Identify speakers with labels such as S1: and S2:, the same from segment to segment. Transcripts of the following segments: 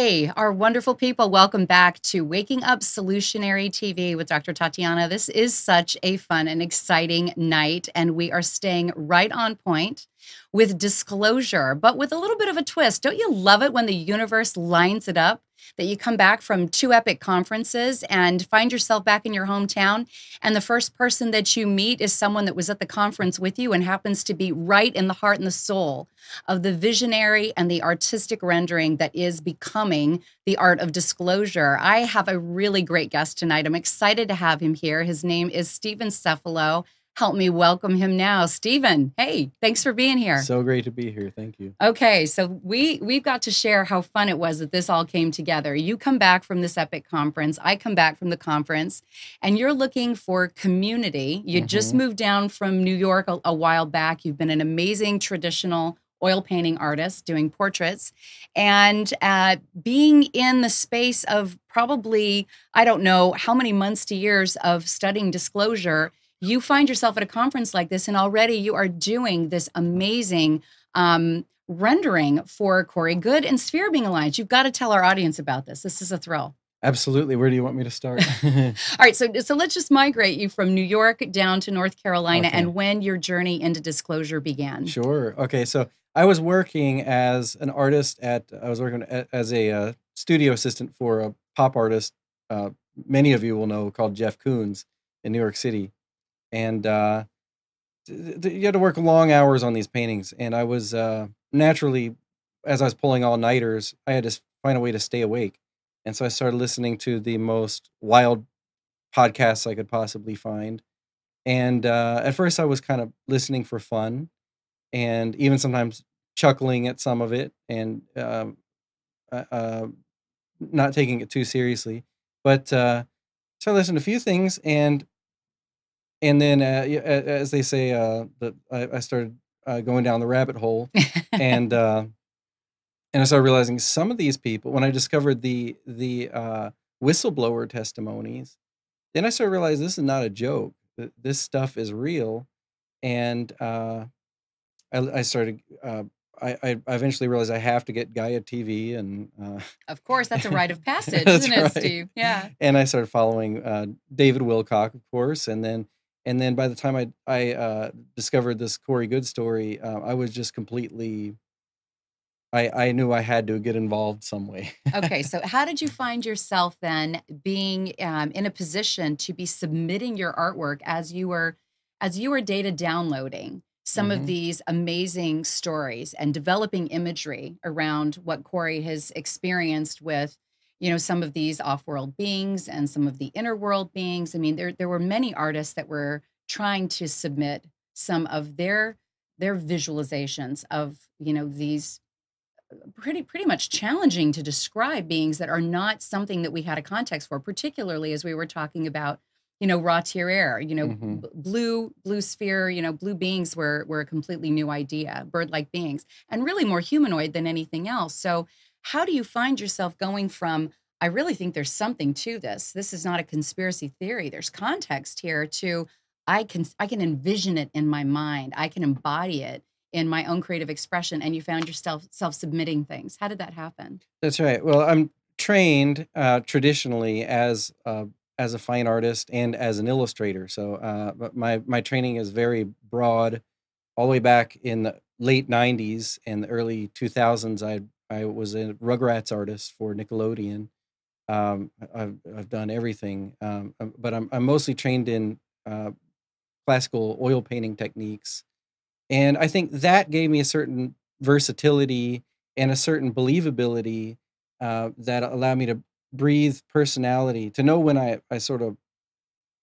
S1: Hey, our wonderful people, welcome back to Waking Up Solutionary TV with Dr. Tatiana. This is such a fun and exciting night, and we are staying right on point with disclosure, but with a little bit of a twist. Don't you love it when the universe lines it up? That you come back from two epic conferences and find yourself back in your hometown, and the first person that you meet is someone that was at the conference with you and happens to be right in the heart and the soul of the visionary and the artistic rendering that is becoming the art of disclosure. I have a really great guest tonight. I'm excited to have him here. His name is Stephen Cefalo. Help me welcome him now. Stephen, hey, thanks for being here.
S2: So great to be here. Thank you.
S1: Okay, so we've got to share how fun it was that this all came together. You come back from this epic conference, I come back from the conference, and you're looking for community. You just moved down from New York a while back. You've been an amazing traditional oil painting artist doing portraits, and being in the space of probably, I don't know how many months to years of studying disclosure, you find yourself at a conference like this, and already you are doing this amazing rendering for Corey Goode and Sphere Being Alliance. You've got to tell our audience about this. This is a thrill.
S2: Absolutely. Where do you want me to start?
S1: All right, so let's just migrate you from New York down to North Carolina,
S2: Okay.
S1: and when your journey into disclosure began.
S2: Sure. Okay. So I was working as an artist I was working as a studio assistant for a pop artist, many of you will know, called Jeff Koons in New York City. And you had to work long hours on these paintings. And I was naturally, as I was pulling all-nighters, I had to find a way to stay awake. And so I started listening to the most wild podcasts I could possibly find. And at first I was kind of listening for fun and even sometimes chuckling at some of it and not taking it too seriously. But so I listened to a few things, and then, as they say, I started going down the rabbit hole, and I started realizing some of these people. When I discovered the whistleblower testimonies, then I started realizing this is not a joke. This stuff is real, and I started. I eventually realized I have to get Gaia TV, and
S1: Of course, that's a rite of passage,
S2: that's
S1: isn't it,
S2: right.
S1: Steve? Yeah.
S2: And I started following David Wilcock, of course, and then by the time I discovered this Corey Goode story, I was just completely. I knew I had to get involved some way.
S1: Okay, so how did you find yourself then being in a position to be submitting your artwork as you were data downloading some of these amazing stories and developing imagery around what Corey has experienced with, some of these off-world beings and some of the inner world beings? I mean, there were many artists that were trying to submit some of their visualizations of, these pretty much challenging to describe beings that are not something that we had a context for, particularly as we were talking about, raw tier air, blue sphere, blue beings were a completely new idea, bird-like beings, and really more humanoid than anything else. So how do you find yourself going from, I really think there's something to this. This is not a conspiracy theory. There's context here, to I can envision it in my mind. I can embody it in my own creative expression, and you found yourself self-submitting things. How did that happen?
S2: That's right. Well, I'm trained traditionally as a fine artist and as an illustrator. So but my training is very broad. All the way back in the late '90s and the early 2000s, I was a Rugrats artist for Nickelodeon. I've done everything, but I'm mostly trained in classical oil painting techniques. And I think that gave me a certain versatility and a certain believability that allowed me to breathe personality, to know when I sort of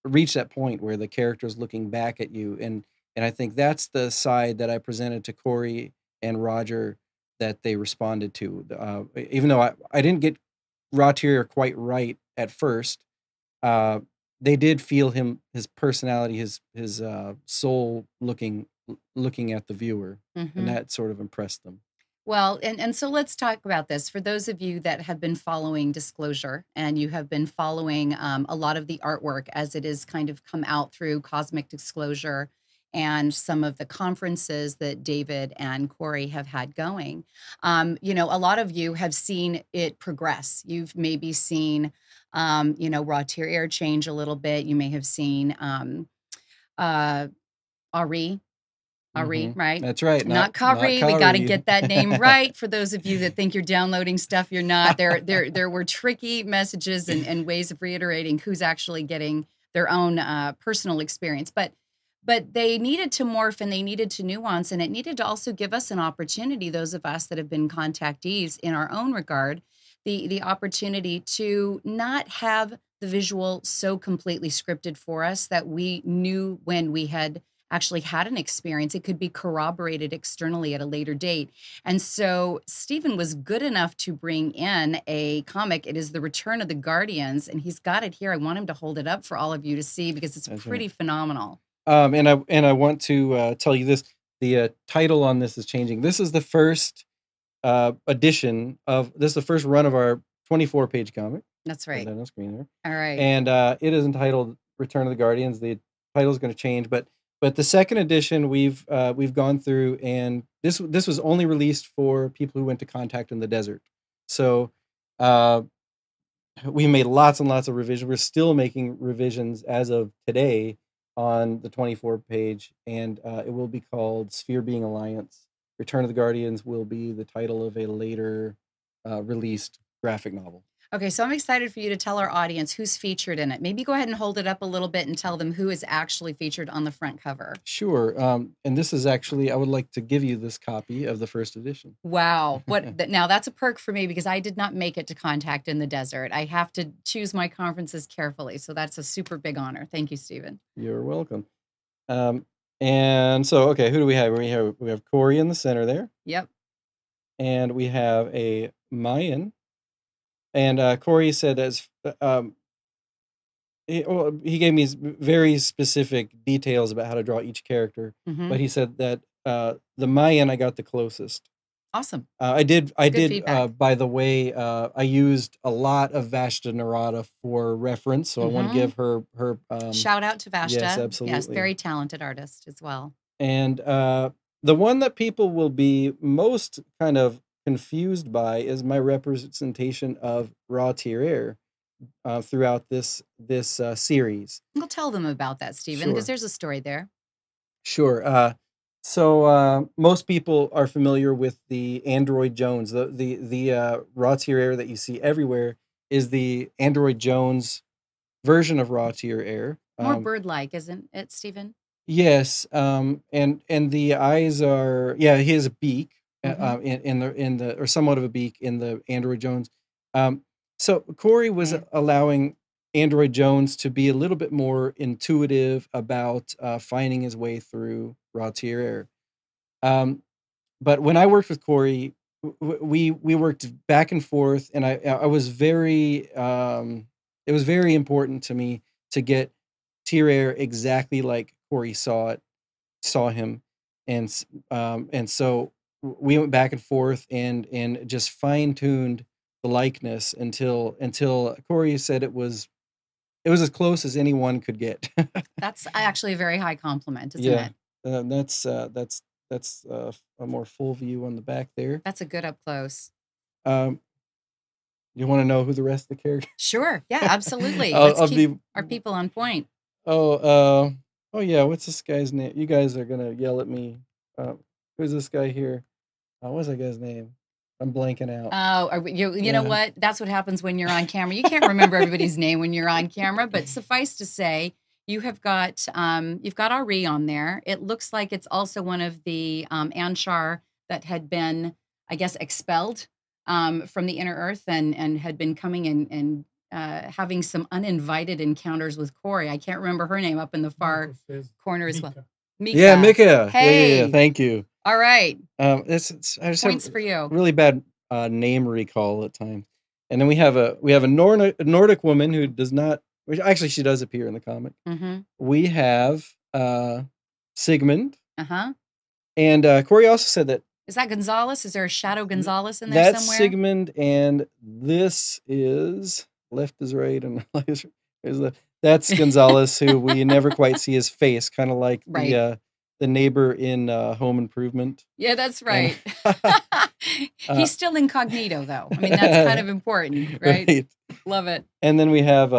S2: reach that point where the character's looking back at you. And I think that's the side that I presented to Corey and Roger that they responded to. Even though I didn't get Rotier quite right at first, they did feel his personality, his soul looking at the viewer, and that sort of impressed them.
S1: Well, and so let's talk about this. For those of you that have been following disclosure, and you have been following a lot of the artwork as it is kind of come out through Cosmic Disclosure and some of the conferences that David and Corey have had going. You know, a lot of you have seen it progress. You've maybe seen, you know, raw tier air change a little bit. You may have seen uh, Ari, right?
S2: That's right.
S1: Not
S2: Not
S1: Kari. We got to
S2: Kari.
S1: get that name right. For those of you that think you're downloading stuff, you're not. There were tricky messages and ways of reiterating who's actually getting their own personal experience. But they needed to morph and they needed to nuance, and it needed to also give us an opportunity, those of us that have been contactees in our own regard, the opportunity to not have the visual so completely scripted for us that we knew when we had actually had an experience, it could be corroborated externally at a later date. And so Stephen was good enough to bring in a comic. It is The Return of the Guardians, and he's got it here. I want him to hold it up for all of you to see because it's
S2: That's
S1: pretty
S2: right.
S1: phenomenal.
S2: And I want to tell you this. The title on this is changing. This is the first edition of this is the first run of our 24-page comic.
S1: That's
S2: Put
S1: right.
S2: that on the screen there.
S1: All right.
S2: And it is entitled Return of the Guardians. The title is going to change, but the second edition we've gone through, and this was only released for people who went to Contact in the Desert. So we made lots and lots of revisions. We're still making revisions as of today on the 24-page, and it will be called Sphere Being Alliance. Return of the Guardians will be the title of a later released graphic novel.
S1: Okay, so I'm excited for you to tell our audience who's featured in it. Maybe go ahead and hold it up a little bit and tell them who is actually featured on the front cover.
S2: Sure. And this is actually, I would like to give you this copy of the first edition.
S1: Wow. Now that's a perk for me because I did not make it to Contact in the Desert. I have to choose my conferences carefully. So that's a super big honor. Thank you, Stephen.
S2: You're welcome. And so, okay, who do we have? We have Corey in the center there.
S1: Yep.
S2: And we have a Mayan. And Corey said he gave me very specific details about how to draw each character, but he said that the Mayan I got the closest.
S1: Awesome.
S2: I did.
S1: Feedback.
S2: By the way, I used a lot of Vashta Narada for reference, so I want to give her
S1: shout out to Vashta.
S2: Yes, absolutely.
S1: Yes, very talented artist as well.
S2: And the one that people will be most kind of confused by is my representation of raw tier air throughout this series.
S1: We'll tell them about that, Stephen, because there's a story there.
S2: Sure. So most people are familiar with the Android Jones. The raw tier air that you see everywhere is the Android Jones version of raw tier air.
S1: More bird-like, isn't it, Stephen?
S2: Yes. And the eyes are he has a beak. In the or somewhat of a beak in the Android Jones. So Corey was allowing Android Jones to be a little bit more intuitive about finding his way through raw tier air. But when I worked with Corey, we worked back and forth, and I was very it was very important to me to get tier air exactly like Corey saw him, and so we went back and forth and just fine-tuned the likeness until Corey said it was as close as anyone could get.
S1: That's actually a very high compliment, isn't it?
S2: That's a more full view on the back there.
S1: That's a good up close.
S2: You want to know who the rest of the characters?
S1: Sure. Yeah, absolutely.
S2: I'll
S1: keep our people on point.
S2: Oh yeah. What's this guy's name? You guys are gonna yell at me. Who's this guy here? What's that guy's name? I'm blanking out.
S1: Oh, you know what? That's what happens when you're on camera. You can't remember everybody's name when you're on camera, but suffice to say, you've got Ari on there. It looks like it's also one of the Anshar that had been, I guess, expelled from the inner earth and had been coming and having some uninvited encounters with Corey. I can't remember her name up in the far corner as well. Mika.
S2: Yeah, Mika.
S1: Hey.
S2: Yeah, thank you.
S1: All right.
S2: I just
S1: Points
S2: have
S1: for you.
S2: Really bad name recall at times. And then we have a Nordic woman who does not, which actually she does appear in the comic. We have Sigmund. And Corey also said that.
S1: Is that Gonzalez? Is there a Shadow Gonzalez in there somewhere?
S2: That's Sigmund, and this is left is right and right is that's Gonzalez, who we never quite see his face, kind of like the neighbor in Home Improvement.
S1: Yeah, that's
S2: And
S1: right.
S2: uh,
S1: He's still incognito, though. I mean, that's kind of important, right?
S2: right.
S1: Love it.
S2: And then we have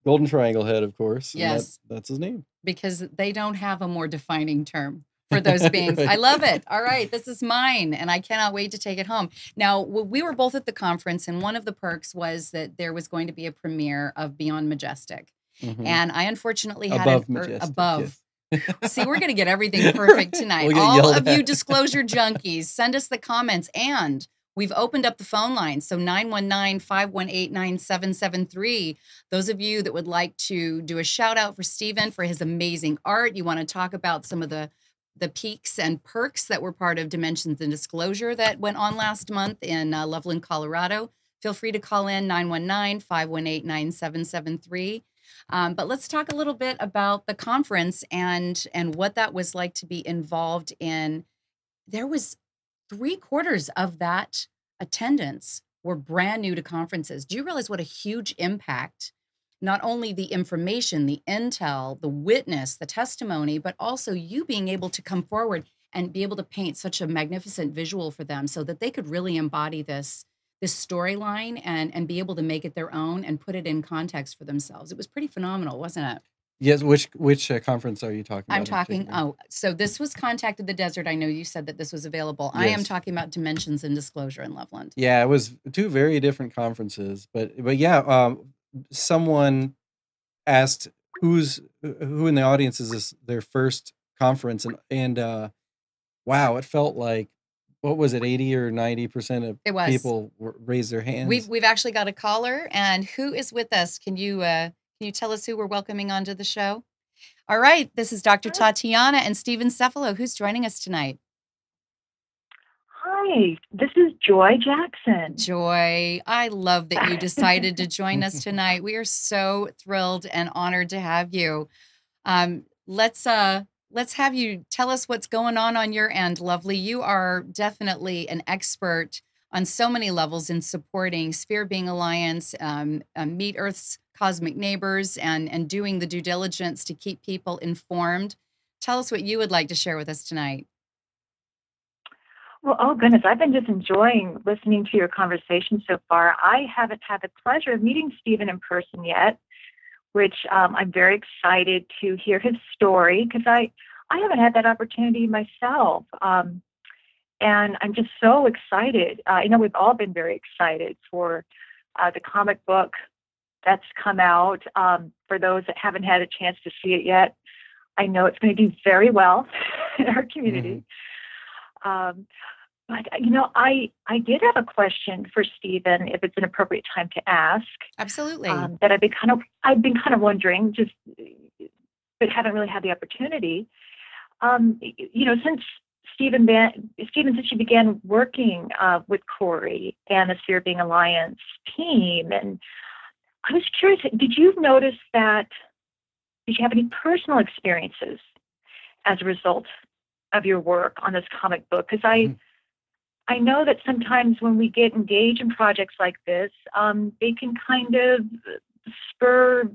S2: Golden Triangle Head, of course, and
S1: Yes,
S2: that's his name.
S1: because they don't have a more defining term for those beings. I
S2: Right.
S1: love it. All right, this is mine, and I cannot wait to take it home. Now, we were both at the conference, and one of the perks was that there was going to be a premiere of Beyond Majestic.
S2: Hmm.
S1: And I unfortunately had
S2: Above Majestic.
S1: above.
S2: Yes.
S1: See, we're going to get everything perfect tonight.
S2: We'll get
S1: All
S2: yelled
S1: of you
S2: at.
S1: disclosure junkies, send us the comments. And we've opened up the phone line. So 919-518-9773. Those of you that would like to do a shout out for Stephen for his amazing art, you want to talk about some of the peaks and perks that were part of Dimensions and Disclosure that went on last month in Loveland, Colorado. Feel free to call in 919-518-9773. But let's talk a little bit about the conference and what that was like to be involved in. There was 3/4 of that attendance were brand new to conferences. Do you realize what a huge impact, not only the information, the intel, the witness, the testimony, but also you being able to come forward and be able to paint such a magnificent visual for them so that they could really embody this storyline and be able to make it their own and put it in context for themselves. It was pretty phenomenal, wasn't it?
S2: Yes. Which conference are you talking
S1: I'm
S2: about in
S1: talking,
S2: particular?
S1: so this was Contacted the Desert. I know you said that this was available. I am
S2: Yes.
S1: talking about Dimensions and Disclosure in Loveland.
S2: Yeah, it was two very different conferences, but yeah, someone asked who in the audience is this their first conference, and wow, it felt like, what was it, 80 or 90% of
S1: It was.
S2: people raised their hands.
S1: We've actually got a caller, and who is with us? Can you tell us who we're welcoming onto the show? All right, this is Dr. Tatiana and Stephen Cefalo. Who's joining us tonight?
S3: Hi, this is Joy Jackson.
S1: Joy, I love that you decided to join us tonight. We are so thrilled and honored to have you. Let's have you tell us what's going on your end, lovely. You are definitely an expert on so many levels in supporting Sphere Being Alliance, Meet Earth's Cosmic Neighbors, and doing the due diligence to keep people informed. Tell us what you would like to share with us tonight.
S3: Well, oh goodness, I've been just enjoying listening to your conversation so far. I haven't had the pleasure of meeting Stephen in person yet, which I'm very excited to hear his story because I haven't had that opportunity myself. And I'm just so excited. I know we've all been very excited for the comic book that's come out. For those that haven't had a chance to see it yet, I know it's going to do very well in our community. Mm-hmm. But I did have a question for Stephen, if it's an appropriate time to ask.
S1: Absolutely.
S3: That I've been kind of wondering, just but haven't really had the opportunity. Since since you began working with Corey and the Sphere Being Alliance team, and I was curious, did you have any personal experiences as a result of your work on this comic book? Because I know that sometimes when we get engaged in projects like this, they can kind of spur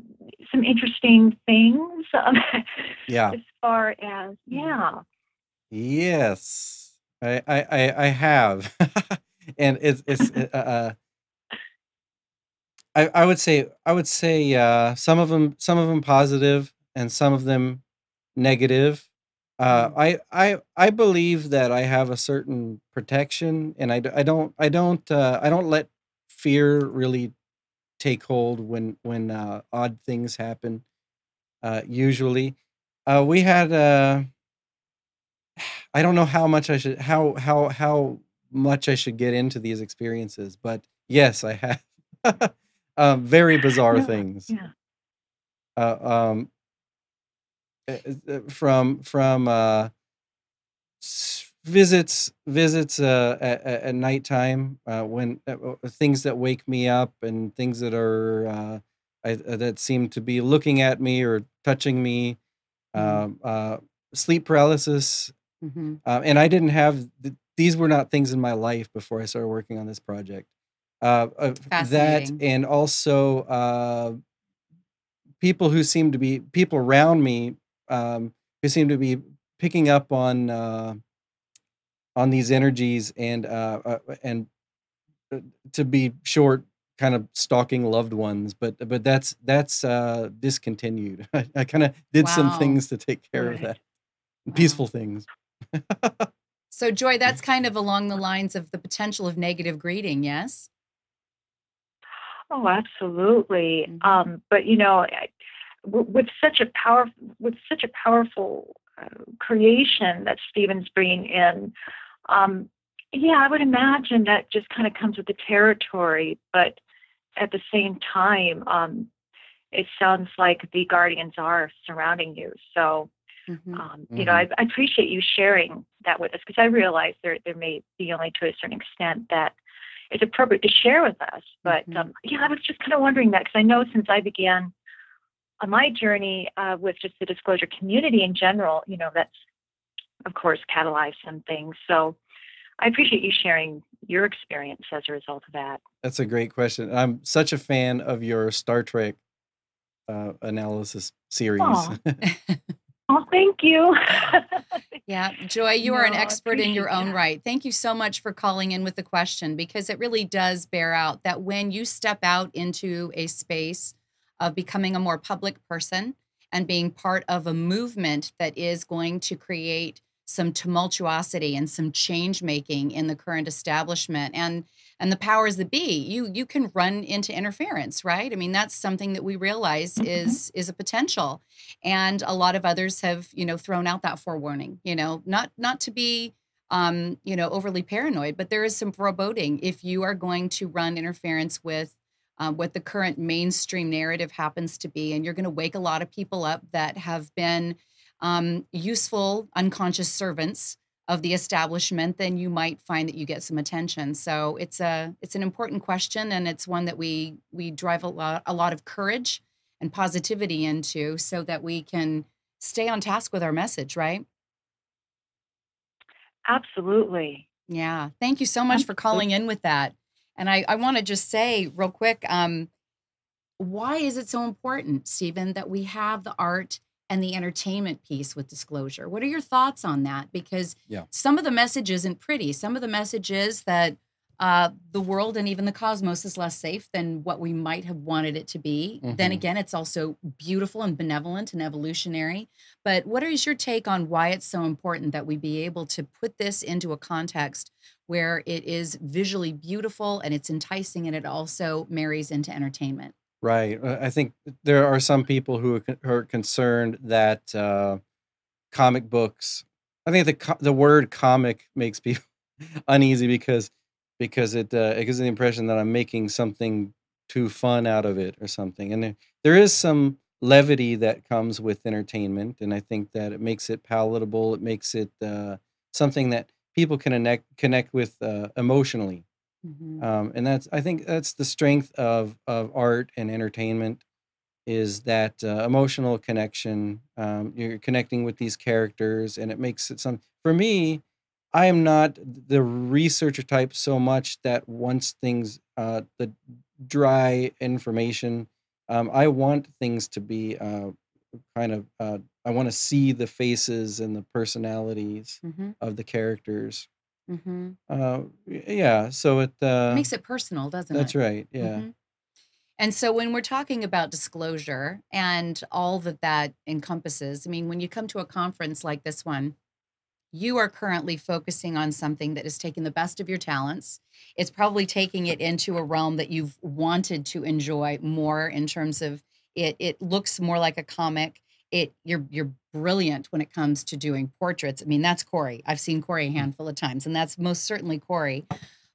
S3: some interesting things.
S2: Yeah.
S3: As far as
S2: Yes, I have, and it's I would say some of them positive and some of them negative. I believe that I have a certain protection, and I don't let fear really take hold when odd things happen. Usually, we had I don't know how much I should how much I should get into these experiences, but yes, I have very bizarre things.
S3: Yeah.
S2: From visits at nighttime, when things that wake me up and things that are that seem to be looking at me or touching me, sleep paralysis, and I didn't have these were not things in my life before I started working on this project. That,
S1: Fascinating.
S2: and also people around me, who seem to be picking up on these energies, and to be short, kind of stalking loved ones, but that's discontinued. I kind of did some
S1: Wow.
S2: things to take care of
S3: Good.
S2: that,
S1: Wow.
S2: peaceful things.
S1: So, Joy, that's kind of along the lines of the potential of negative greeting, yes?
S3: Oh, absolutely.
S1: Hmm.
S3: But with such a powerful creation that Stephen's bringing in, um, yeah, I would imagine that just kind of comes with the territory. But at the same time, it sounds like the guardians are surrounding you. So,
S1: Hmm.
S2: Hmm.
S3: I appreciate you sharing that with us, because I realize there may be only to a certain extent that it's appropriate to share with us. But
S1: Hmm.
S3: yeah, I was just kind of wondering that, because I know since I began on my journey with just the disclosure community in general, that's of course catalyzed some things. So I appreciate you sharing your experience as a result of that.
S2: That's a great question. I'm such a fan of your Star Trek analysis series.
S3: Oh, oh, thank you.
S1: Yeah, Joy, you are an
S3: No, I
S1: expert in your
S3: appreciate
S1: own
S3: that.
S1: right. Thank you so much for calling in with the question, because it really does bear out that when you step out into a space of becoming a more public person and being part of a movement that is going to create some tumultuosity and some change making in the current establishment and the powers that be, you can run into interference, right? I mean, that's something that we realize
S3: Mhm.
S1: is a potential, and a lot of others have thrown out that forewarning, not to be overly paranoid, but there is some foreboding if you are going to run interference with what the current mainstream narrative happens to be, and you're going to wake a lot of people up that have been useful unconscious servants of the establishment, then you might find that you get some attention. So it's an important question, and it's one that we drive a lot of courage and positivity into, so that we can stay on task with our message, right?
S3: Absolutely.
S1: Yeah. Thank you so much for
S3: Absolutely.
S1: calling in with that. And I want to just say real quick, why is it so important, Stephen, that we have the art and the entertainment piece with disclosure? What are your thoughts on that? Because
S2: Yeah.
S1: some of the message isn't pretty. Some of the message is that the world and even the cosmos is less safe than what we might have wanted it to be. Then
S2: Hmm.
S1: again, it's also beautiful and benevolent and evolutionary. But what is your take on why it's so important that we be able to put this into a context where it is visually beautiful and it's enticing, and it also marries into entertainment?
S2: Right. I think there are some people who are concerned that comic books. I think the word comic makes people uneasy because it gives the impression that I'm making something too fun out of it or something. And there is some levity that comes with entertainment, and I think that it makes it palatable. It makes it something that people can connect with emotionally.
S1: Hmm.
S2: And I think that's the strength of art and entertainment, is that emotional connection. You're connecting with these characters, and it makes it some. For me, I am not the researcher type so much that wants things, the dry information. I want things to be kind of. I want to see the faces and the personalities
S1: Hmm.
S2: of the characters.
S1: Hmm.
S2: Yeah. So
S1: It makes it personal, doesn't
S2: that's
S1: it?
S2: right. Yeah.
S1: Hmm. And so when we're talking about disclosure and all that that encompasses, I mean, when you come to a conference like this one, you are currently focusing on something that is taking the best of your talents. It's probably taking it into a realm that you've wanted to enjoy more in terms of it. It looks more like a comic. You're brilliant when it comes to doing portraits. I mean, that's Corey. I've seen Corey a handful of times, and that's most certainly Corey.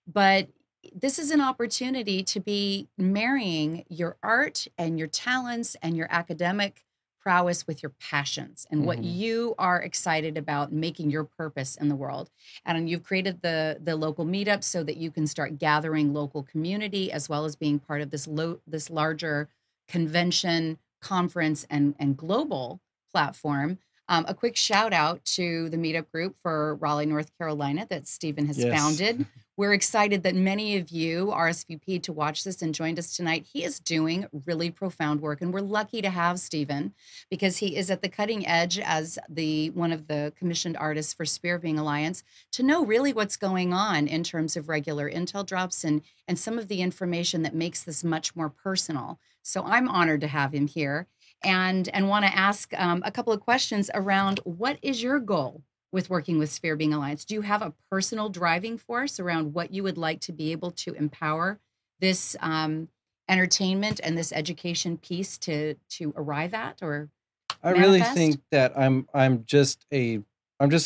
S1: But this is an opportunity to be marrying your art and your talents and your academic prowess with your passions and what
S2: Hmm.
S1: you are excited about making your purpose in the world. And you've created the local meetups so that you can start gathering local community, as well as being part of this larger convention, conference, and global platform. A quick shout out to the meetup group for Raleigh, North Carolina, that Stephen has
S2: Yes.
S1: founded, We're excited that many of you RSVP'd to watch this and joined us tonight. He is doing really profound work, and we're lucky to have Stephen because he is at the cutting edge as one of the commissioned artists for Spirit Being Alliance to know really what's going on in terms of regular intel drops and some of the information that makes this much more personal. So I'm honored to have him here and want to ask a couple of questions around what is your goal with working with Sphere Being Alliance? Do you have a personal driving force around what you would like to be able to empower this entertainment and this education piece to arrive at or
S2: I really
S1: manifest?
S2: think that I'm just a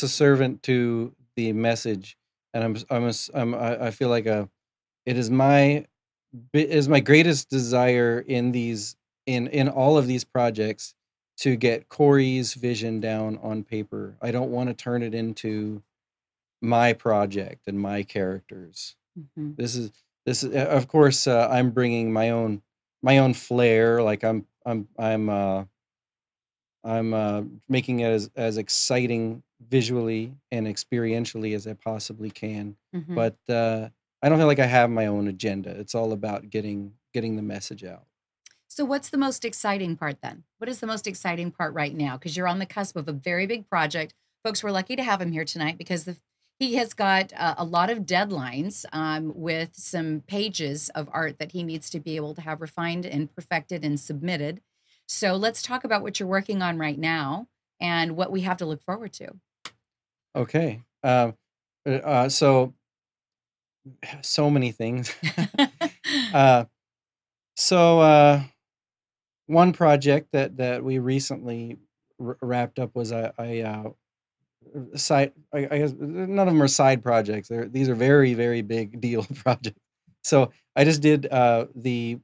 S2: servant to the message, and I feel like it is my greatest desire in these in all of these projects to get Corey's vision down on paper. I don't want to turn it into my project and my characters.
S1: Mhm.
S2: This is of course I'm bringing my own flair. Like I'm making it as exciting visually and experientially as I possibly can.
S1: Mhm.
S2: But I don't feel like I have my own agenda. It's all about getting the message out.
S1: So what's the most exciting part then? What is the most exciting part right now? Because you're on the cusp of a very big project. Folks, we're lucky to have him here tonight because he has got a lot of deadlines with some pages of art that he needs to be able to have refined and perfected and submitted. So let's talk about what you're working on right now and what we have to look forward to.
S2: Okay. So many things. One project that we recently wrapped up was I guess none of them are side projects. These are very, very big deal projects. So I just did the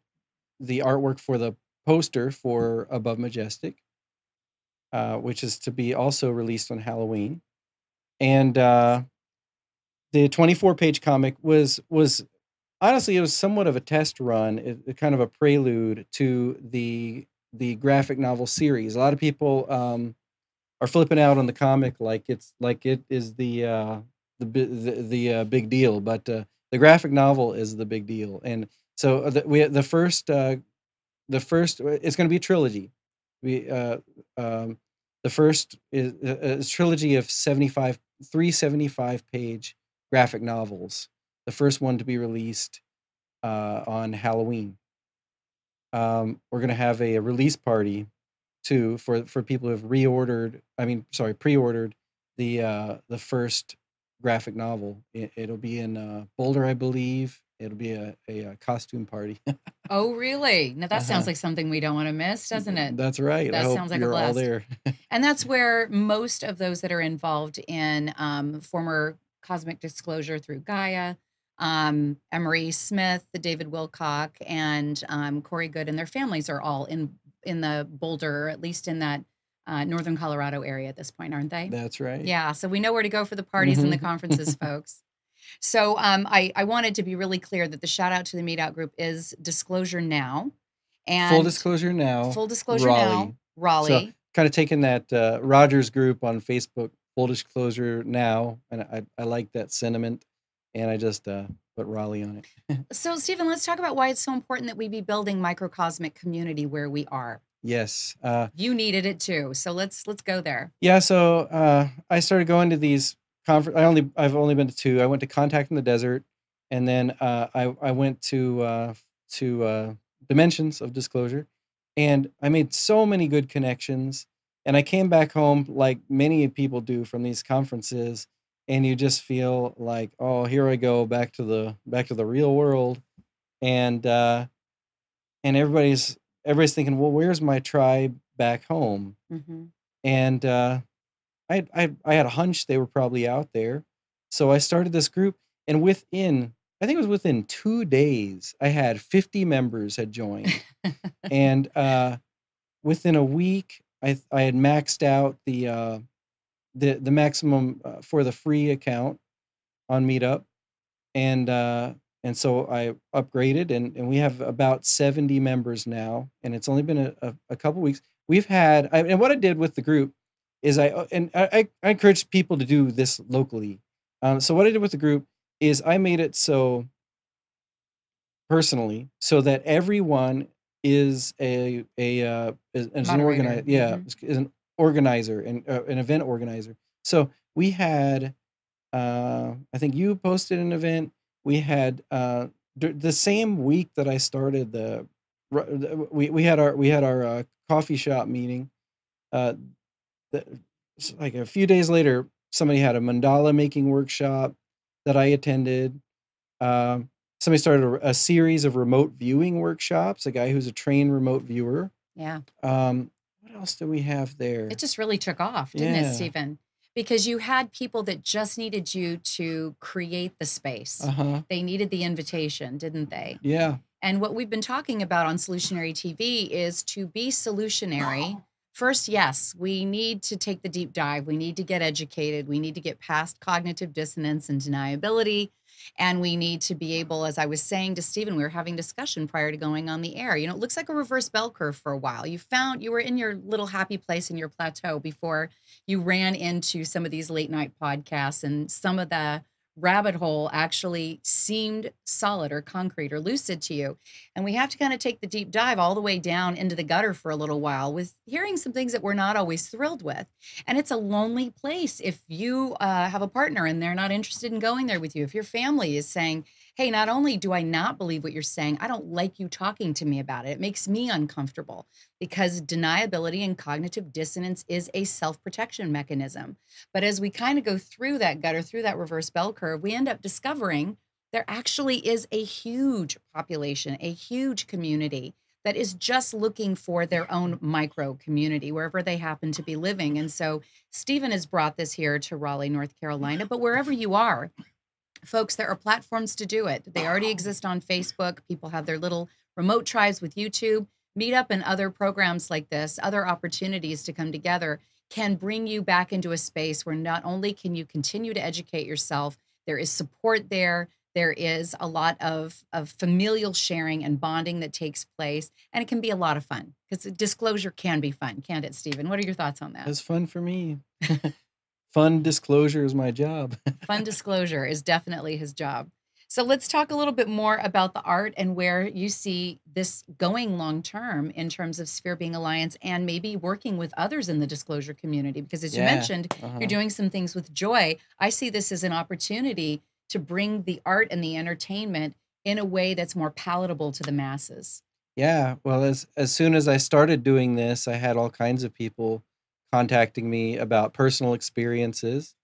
S2: artwork for the poster for Above Majestic, which is to be also released on Halloween. And the 24-page comic was honestly, it was somewhat of a test run, it kind of a prelude to the graphic novel series. A lot of people are flipping out on the comic like it is the big deal, but the graphic novel is the big deal. And so the first it's going to be a trilogy. The first is a trilogy of 375-page graphic novels. The first one to be released on Halloween. We're going to have a release party too for people who have pre-ordered the first graphic novel. It'll be in Boulder, I believe. It'll be a costume party.
S1: Oh, really? Now that sounds like something we don't want to miss, doesn't it?
S2: That's right.
S1: That
S2: I hope
S1: sounds like a
S2: you're all
S1: blast.
S2: there.
S1: And that's where most of those that are involved in former Cosmic Disclosure through Gaia, Emery Smith, the David Wilcock, and Corey Goode and their families are all in the Boulder, or at least in that northern Colorado area at this point, aren't they?
S2: That's right.
S1: Yeah, so we know where to go for the parties and the conferences, folks. So I wanted to be really clear that the shout out to the Meetup group is Disclosure Now. And
S2: Full Disclosure Now.
S1: Full Disclosure Now, Raleigh.
S2: So kind of taking that Rogers group on Facebook, Full Disclosure Now, and I like that sentiment, and I just put Raleigh on it.
S1: So Stephen, let's talk about why it's so important that we be building microcosmic community where we are.
S2: Yes.
S1: You needed it too, so let's go there.
S2: Yeah. So I started going to these conferences. I've only been to two. I went to Contact in the Desert, and then I went to Dimensions of Disclosure, and I made so many good connections. And I came back home like many people do from these conferences, and you just feel like, oh, here I go back to the real world, and everybody's thinking, well, where's my tribe back home?
S1: Mm-hmm.
S2: And I had a hunch they were probably out there, so I started this group, and I think it was within 2 days, I had 50 members had joined, and within a week, I had maxed out the maximum for the free account on Meetup, and so I upgraded, and we have about 70 members now, and it's only been a couple weeks. We've had, and what I did with the group is I encourage people to do this locally. So what I did with the group is I made it so personally so that everyone is is an
S1: Moderator.
S2: is an organizer and an event organizer. So we had I think you posted an event. We had the same week that I started we had our coffee shop meeting. Uh, the, like a few days later, somebody had a mandala making workshop that I attended. Um, Somebody started a series of remote viewing workshops. A guy who's a trained remote viewer.
S1: Yeah.
S2: What else do we have there?
S1: It just really took off, didn't it,
S2: Yeah.
S1: Stephen? Because you had people that just needed you to create the space. They needed the invitation, didn't they?
S2: Yeah.
S1: And what we've been talking about on Solutionary TV is to be solutionary. First, yes, we need to take the deep dive. We need to get educated. We need to get past cognitive dissonance and deniability. And we need to be able, as I was saying to Stephen, we were having discussion prior to going on the air. You know, it looks like a reverse bell curve for a while. You were in your little happy place in your plateau before you ran into some of these late night podcasts, and some of the rabbit hole actually seemed solid or concrete or lucid to you. And we have to kind of take the deep dive all the way down into the gutter for a little while with hearing some things that we're not always thrilled with. And it's a lonely place if you have a partner and they're not interested in going there with you. If your family is saying, hey, not only do I not believe what you're saying, I don't like you talking to me about it. It makes me uncomfortable, because deniability and cognitive dissonance is a self-protection mechanism. But as we kind of go through that gutter, through that reverse bell curve, we end up discovering there actually is a huge population, a huge community that is just looking for their own micro community wherever they happen to be living. And so Stephen has brought this here to Raleigh, North Carolina, but wherever you are, folks, there are platforms to do it. They already exist on Facebook. People have their little remote tribes with YouTube. Meetup and other programs like this, other opportunities to come together, can bring you back into a space where not only can you continue to educate yourself, there is support there. There is a lot of familial sharing and bonding that takes place. And it can be a lot of fun, because disclosure can be fun, can't it, Stephen? What are your thoughts on that?
S2: It's fun for me. Fun disclosure is my job.
S1: Fun disclosure is definitely his job. So let's talk a little bit more about the art and where you see this going long term in terms of Sphere Being Alliance and maybe working with others in the disclosure community. Because as you mentioned, you're doing some things with Joy. I see this as an opportunity to bring the art and the entertainment in a way that's more palatable to the masses.
S2: Yeah, well, as soon as I started doing this, I had all kinds of people contacting me about personal experiences,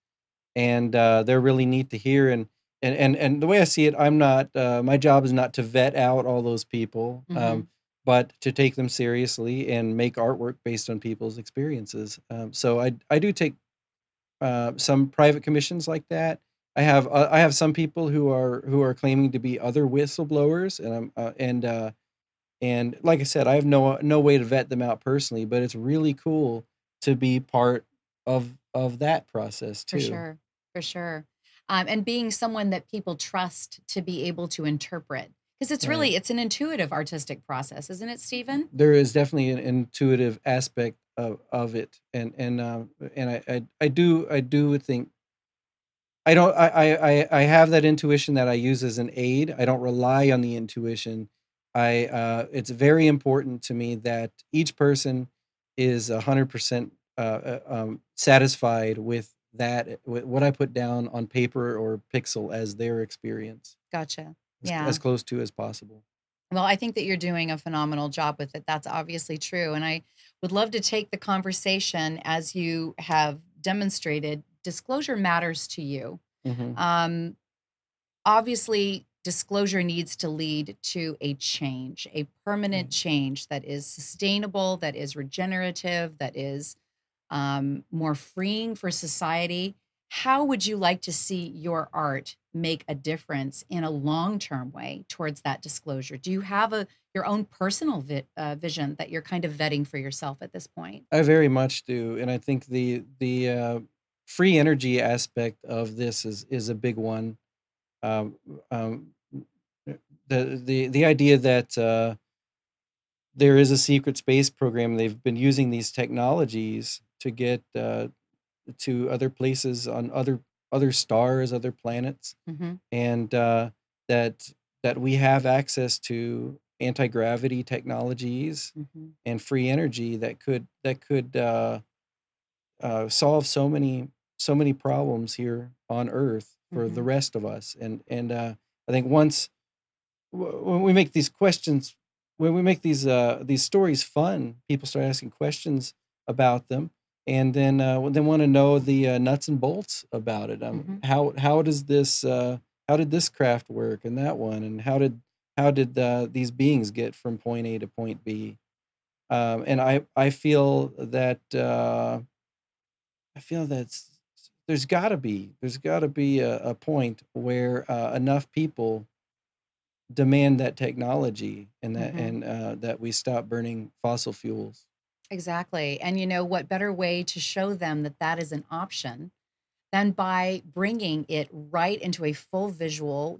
S2: and they're really neat to hear. And the way I see it, I'm not my job is not to vet out all those people, but to take them seriously and make artwork based on people's experiences. So I do take some private commissions like that. I have some people who are claiming to be other whistleblowers, and and like I said, I have no way to vet them out personally, but it's really cool to be part of that process
S1: For
S2: too.
S1: sure, for sure. And being someone that people trust to be able to interpret, because it's
S2: Right.
S1: really, it's an intuitive artistic process, isn't it, Stephen?
S2: There is definitely an intuitive aspect of it, and I do think I have that intuition that I use as an aid. I don't rely on the intuition. It's very important to me that each person is 100% satisfied with with what I put down on paper or pixel as their experience,
S1: Gotcha.
S2: as,
S1: Yeah.
S2: as close to as possible.
S1: Well, I think that you're doing a phenomenal job with it. That's obviously true. And I would love to take the conversation, as you have demonstrated, disclosure matters to you.
S2: hmm
S1: Obviously, disclosure needs to lead to a change, a permanent change that is sustainable, that is regenerative, that is more freeing for society. How would you like to see your art make a difference in a long-term way towards that disclosure? Do you have your own personal vision that you're kind of vetting for yourself at this point?
S2: I very much do, and I think the free energy aspect of this is a big one. Um, um, the idea that there is a secret space program. They've been using these technologies to get to other places on other other stars, other planets,
S1: Mm-hmm.
S2: and that we have access to anti-gravity technologies
S1: Mm-hmm.
S2: and free energy that could solve so many problems here on Earth for the
S1: Mm-hmm.
S2: rest of us. And I think once when we make these questions, when we make these stories fun, people start asking questions about them, and then when they want to know the nuts and bolts about it.
S1: Mm-hmm.
S2: How does this how did this craft work and that one, and how did these beings get from point A to point B? And I feel that there's got to be a point where enough people demand that technology, and
S1: Mm-hmm.
S2: that we stop burning fossil fuels.
S1: Exactly. And what better way to show them that that is an option than by bringing it right into a full visual,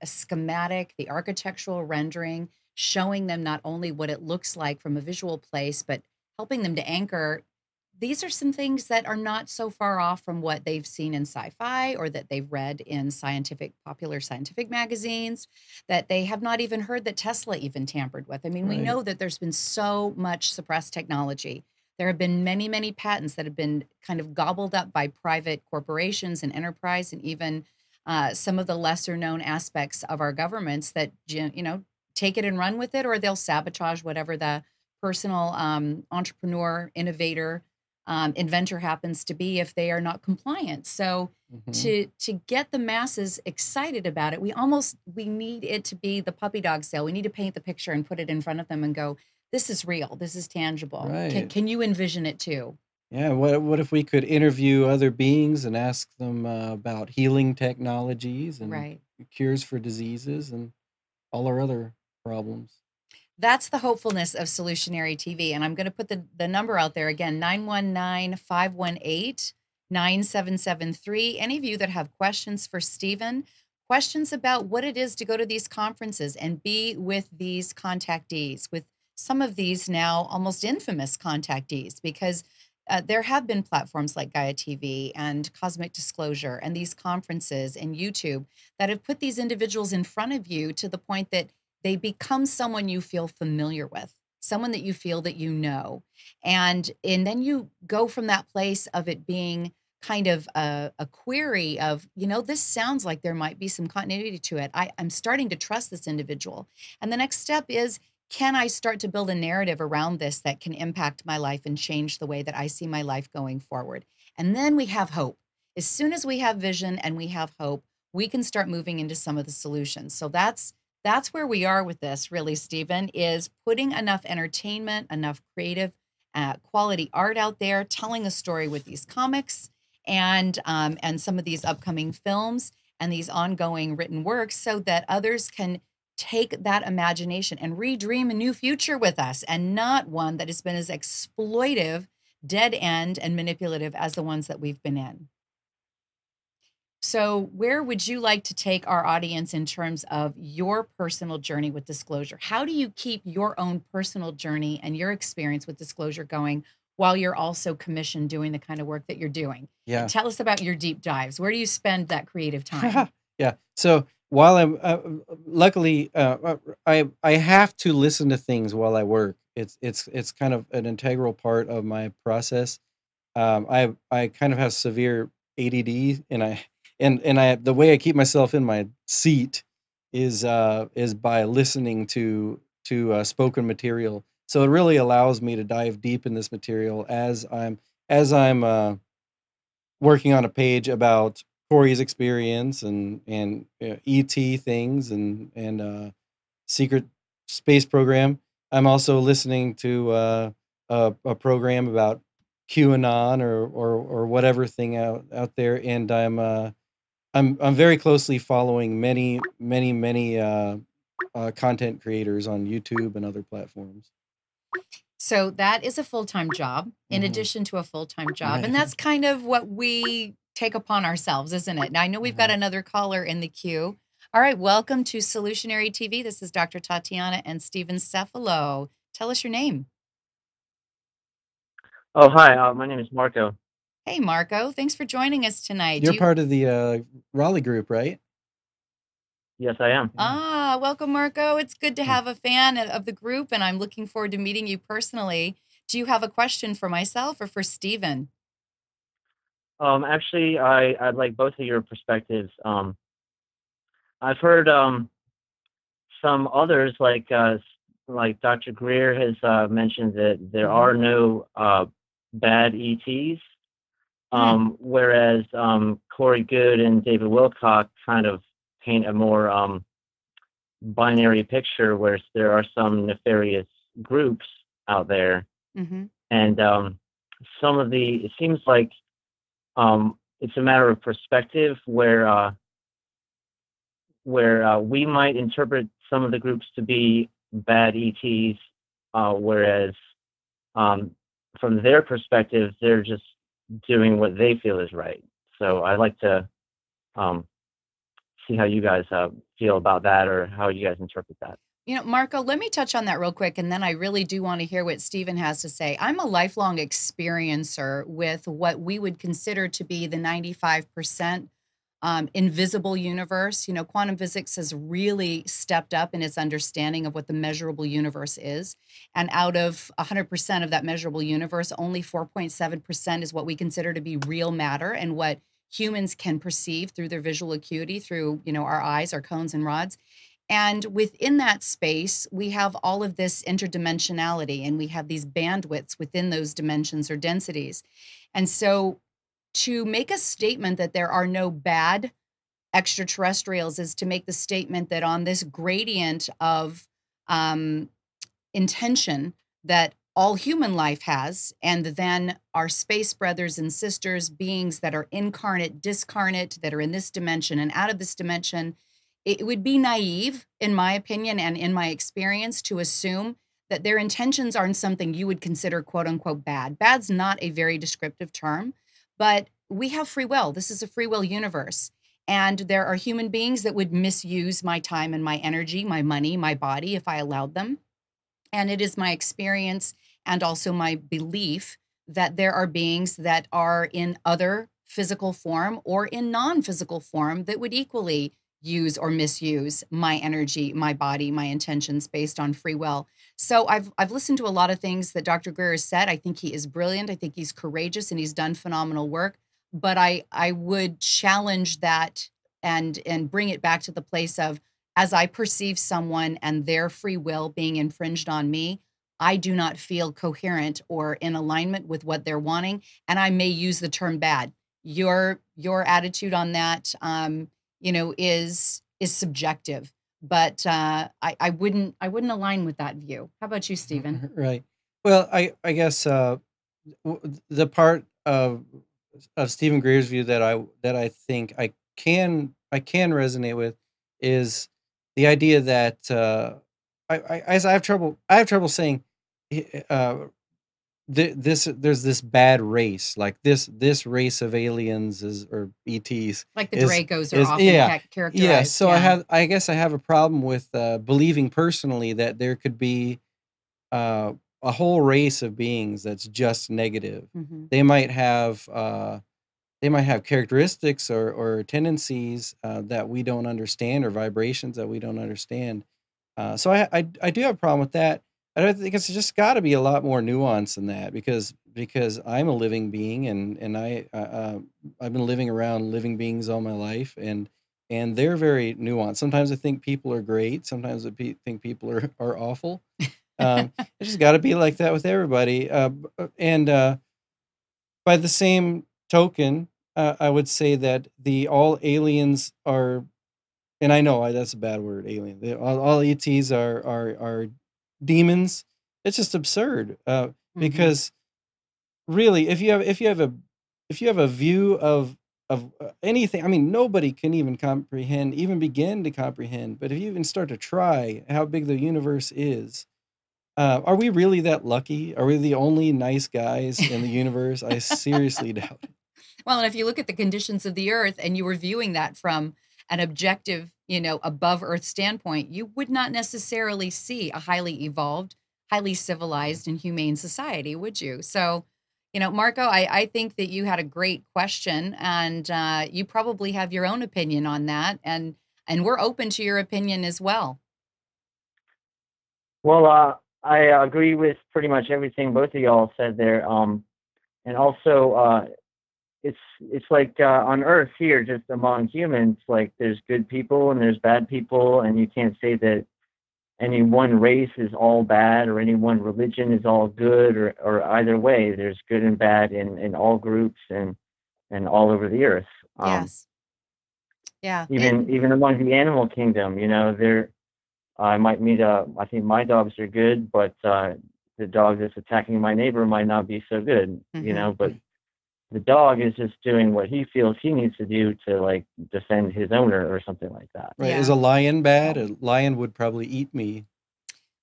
S1: a schematic, the architectural rendering, showing them not only what it looks like from a visual place, but helping them to anchor. These are some things that are not so far off from what they've seen in sci-fi or that they've read in popular scientific magazines, that they have not even heard that Tesla even tampered with. I mean, we
S2: Right.
S1: know that there's been so much suppressed technology. There have been many, many patents that have been kind of gobbled up by private corporations and enterprise, and even some of the lesser known aspects of our governments that, take it and run with it, or they'll sabotage whatever the personal entrepreneur, innovator, inventor happens to be if they are not compliant. So
S2: Hmm.
S1: to get the masses excited about it, we need it to be the puppy dog sale. We need to paint the picture and put it in front of them and go, this is real. This is tangible. Can
S2: Right.
S1: can you envision it too?
S2: Yeah. What if we could interview other beings and ask them about healing technologies and
S1: Right.
S2: cures for diseases and all our other problems?
S1: That's the hopefulness of Solutionary TV. And I'm going to put the number out there again, 919-518-9773. Any of you that have questions for Stephen, questions about what it is to go to these conferences and be with these contactees, with some of these now almost infamous contactees, because there have been platforms like Gaia TV and Cosmic Disclosure and these conferences and YouTube that have put these individuals in front of you to the point that they become someone you feel familiar with, someone that you feel that you know. And then you go from that place of it being kind of a query of, this sounds like there might be some continuity to it. I'm starting to trust this individual. And the next step is, can I start to build a narrative around this that can impact my life and change the way that I see my life going forward? And then we have hope. As soon as we have vision and we have hope, we can start moving into some of the solutions. So that's where we are with this, really, Stephen, is putting enough entertainment, enough creative, quality art out there, telling a story with these comics and some of these upcoming films and these ongoing written works, so that others can take that imagination and redream a new future with us, and not one that has been as exploitive, dead end, and manipulative as the ones that we've been in. So, where would you like to take our audience in terms of your personal journey with disclosure? How do you keep your own personal journey and your experience with disclosure going while you're also commissioned doing the kind of work that you're doing?
S2: Yeah.
S1: Tell us about your deep dives. Where do you spend that creative time?
S2: Yeah. So while I'm luckily I have to listen to things while I work. It's kind of an integral part of my process. I kind of have severe ADD, and I the way I keep myself in my seat is by listening to spoken material. So it really allows me to dive deep in this material as I'm working on a page about Corey's experience and ET things and secret space program. I'm also listening to a program about QAnon or whatever thing out there, and I'm very closely following many content creators on YouTube and other platforms.
S1: So that is a full-time job in
S2: Hmm.
S1: addition to a full-time job. And
S2: Right.
S1: that's kind of what we take upon ourselves, isn't it? Now, I know we've got
S2: Uh-huh.
S1: another caller in the queue. All right, welcome to Solutionary TV. This is Dr. Tatiana and Stephen Cefalo. Tell us your name.
S4: Oh, hi. My name is Marco.
S1: Hey, Marco. Thanks for joining us tonight.
S2: You're part of the Raleigh group, right?
S4: Yes, I am.
S1: Ah, welcome, Marco. It's good to
S2: Yeah.
S1: have a fan of the group, and I'm looking forward to meeting you personally. Do you have a question for myself or for Stephen?
S4: Actually, I'd like both of your perspectives. I've heard some others, like Dr. Greer has mentioned that there are no bad ETs, whereas Corey Goode and David Wilcock kind of paint a more binary picture where there are some nefarious groups out there,
S1: Mm-hmm.
S4: and it seems like it's a matter of perspective where we might interpret some of the groups to be bad ETs, whereas from their perspective, they're just doing what they feel is right. So I'd like to see how you guys feel about that, or how you guys interpret that.
S1: You know, Marco, let me touch on that real quick, and then I really do want to hear what Stephen has to say. I'm a lifelong experiencer with what we would consider to be the 95% invisible universe. You know, quantum physics has really stepped up in its understanding of what the measurable universe is. And out of 100% of that measurable universe, only 4.7% is what we consider to be real matter and what humans can perceive through their visual acuity, through, you know, our eyes, our cones and rods. And within that space, we have all of this interdimensionality, and we have these bandwidths within those dimensions or densities. And so to make a statement that there are no bad extraterrestrials is to make the statement that on this gradient of intention that all human life has, and then our space brothers and sisters, beings that are incarnate, discarnate, that are in this dimension and out of this dimension, it would be naive, in my opinion and in my experience, to assume that their intentions aren't something you would consider quote unquote bad. Bad's not a very descriptive term, but we have free will. This is a free will universe. And there are human beings that would misuse my time and my energy, my money, my body, if I allowed them. And it is my experience and also my belief that there are beings that are in other physical form or in non-physical form that would equally use or misuse my energy, my body, my intentions based on free will. So I've listened to a lot of things that Dr. Greer has said. I think he is brilliant. I think he's courageous and he's done phenomenal work. But I would challenge that and bring it back to the place of, as I perceive someone and their free will being infringed on me, I do not feel coherent or in alignment with what they're wanting, and I may use the term bad. Your attitude on that, you know, is subjective, but I wouldn't align with that view. How about you, Stephen?
S2: Right. Well, I guess the part of Stephen Greer's view that I think I can resonate with is the idea that I have trouble saying there's this bad race, like this race of aliens or ETs,
S1: Like the
S2: is
S1: Dracos are
S2: is
S1: often
S2: yeah
S1: characterized.
S2: yeah. So
S1: Yeah.
S2: I guess I have a problem with believing personally that there could be a whole race of beings that's just negative.
S1: Mhm.
S2: They might have characteristics or tendencies that we don't understand, or vibrations that we don't understand. So I do have a problem with that. I don't think it's just got to be a lot more nuance than that, because I'm a living being, and I've been living around living beings all my life, and they're very nuanced. Sometimes I think people are great. Sometimes I think people are awful. It just got to be like that with everybody. And by the same token, I would say that all aliens are, and I know that's a bad word, alien. All ETs are demons. It's just absurd,
S1: Mhm.
S2: because really, if you have a view of anything, I mean, nobody can even begin to comprehend. But if you even start to try how big the universe is, are we really that lucky? Are we the only nice guys in the universe? I seriously doubt it.
S1: Well, and if you look at the conditions of the earth and you were viewing that from an objective, you know, above earth standpoint, you would not necessarily see a highly evolved, highly civilized and humane society, would you? So, Marco, I think that you had a great question, and you probably have your own opinion on that, and we're open to your opinion as well.
S4: Well, I agree with pretty much everything both of y'all said there. And also, it's like on Earth here, just among humans, like there's good people and there's bad people, and you can't say that any one race is all bad or any one religion is all good, or either way. There's good and bad in all groups and all over the earth.
S1: Yes. Yeah.
S4: Even among the animal kingdom, there I might meet I think my dogs are good, but the dog that's attacking my neighbor might not be so good, but the dog is just doing what he feels he needs to do to like defend his owner or something like that.
S2: Right.
S1: Yeah.
S2: Is a lion bad? A lion would probably eat me.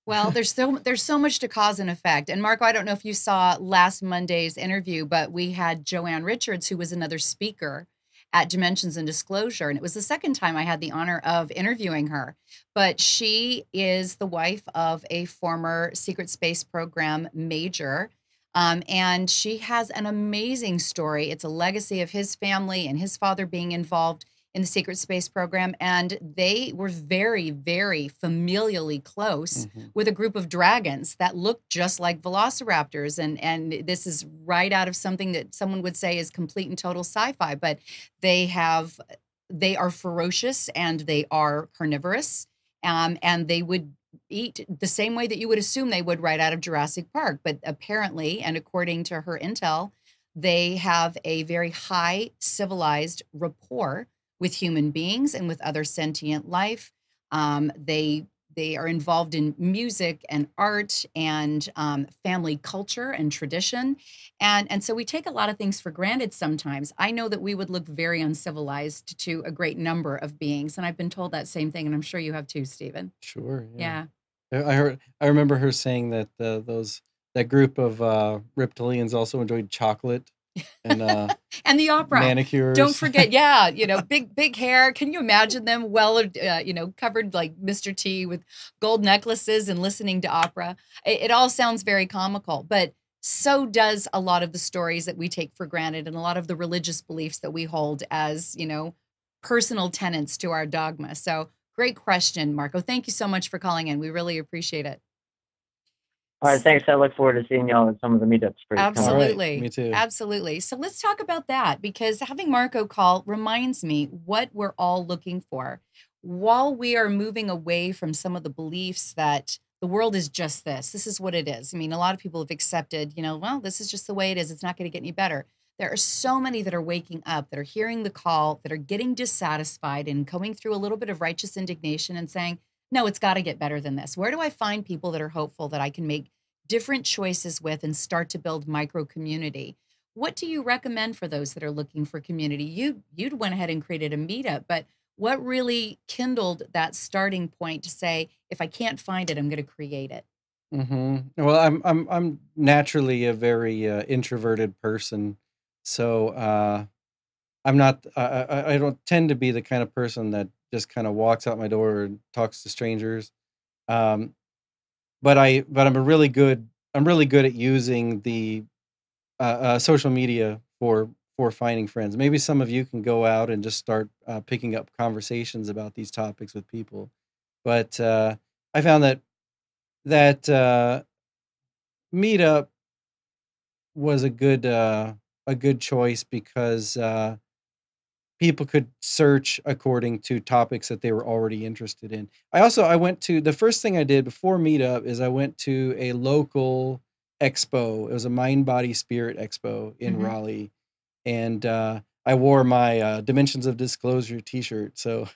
S1: Well, there's so much to cause and effect. And Marco, I don't know if you saw last Monday's interview, but we had Joanne Richards, who was another speaker at Dimensions and Disclosure. And it was the second time I had the honor of interviewing her. But she is the wife of a former secret space program major. And she has an amazing story. It's a legacy of his family and his father being involved in the secret space program. And they were very, very familially close with a group of dragons that looked just like velociraptors. And this is right out of something that someone would say is complete and total sci-fi, but they are ferocious and they are carnivorous. And they would eat the same way that you would assume they would right out of Jurassic Park. But apparently, and according to her intel, they have a very high civilized rapport with human beings and with other sentient life. They are involved in music and art and family culture and tradition. And so we take a lot of things for granted sometimes. I know that we would look very uncivilized to a great number of beings. And I've been told that same thing. And I'm sure you have too, Stephen.
S2: Sure.
S1: Yeah.
S2: I remember her saying that that group of reptilians also enjoyed chocolate and
S1: and the opera
S2: manicures.
S1: Don't forget, yeah, big hair. Can you imagine them covered like Mr. T with gold necklaces and listening to opera? It all sounds very comical, but so does a lot of the stories that we take for granted and a lot of the religious beliefs that we hold as, personal tenets to our dogma. So great question, Marco. Thank you so much for calling in. We really appreciate it.
S4: All right, thanks. I look forward to seeing y'all at some of the meetups.
S1: Absolutely.
S2: Right, me too.
S1: Absolutely. So let's talk about that, because having Marco call reminds me what we're all looking for. While we are moving away from some of the beliefs that the world is just this is what it is. I mean, a lot of people have accepted, well, this is just the way it is. It's not going to get any better. There are so many that are waking up, that are hearing the call, that are getting dissatisfied and going through a little bit of righteous indignation and saying, no, it's got to get better than this. Where do I find people that are hopeful that I can make different choices with and start to build micro community? What do you recommend for those that are looking for community? You'd went ahead and created a meetup, but what really kindled that starting point to say, if I can't find it, I'm going to create it?
S2: Well, I'm naturally a very introverted person, so I'm not. I don't tend to be the kind of person that just kind of walks out my door and talks to strangers. Um, but I'm really good at using the social media for finding friends. Maybe some of you can go out and just start picking up conversations about these topics with people. But I found that meetup was a good choice because people could search according to topics that they were already interested in. I went to the first thing I did before meetup is I went to a local expo. It was a Mind Body Spirit expo in Raleigh, and I wore my Dimensions of Disclosure t-shirt. So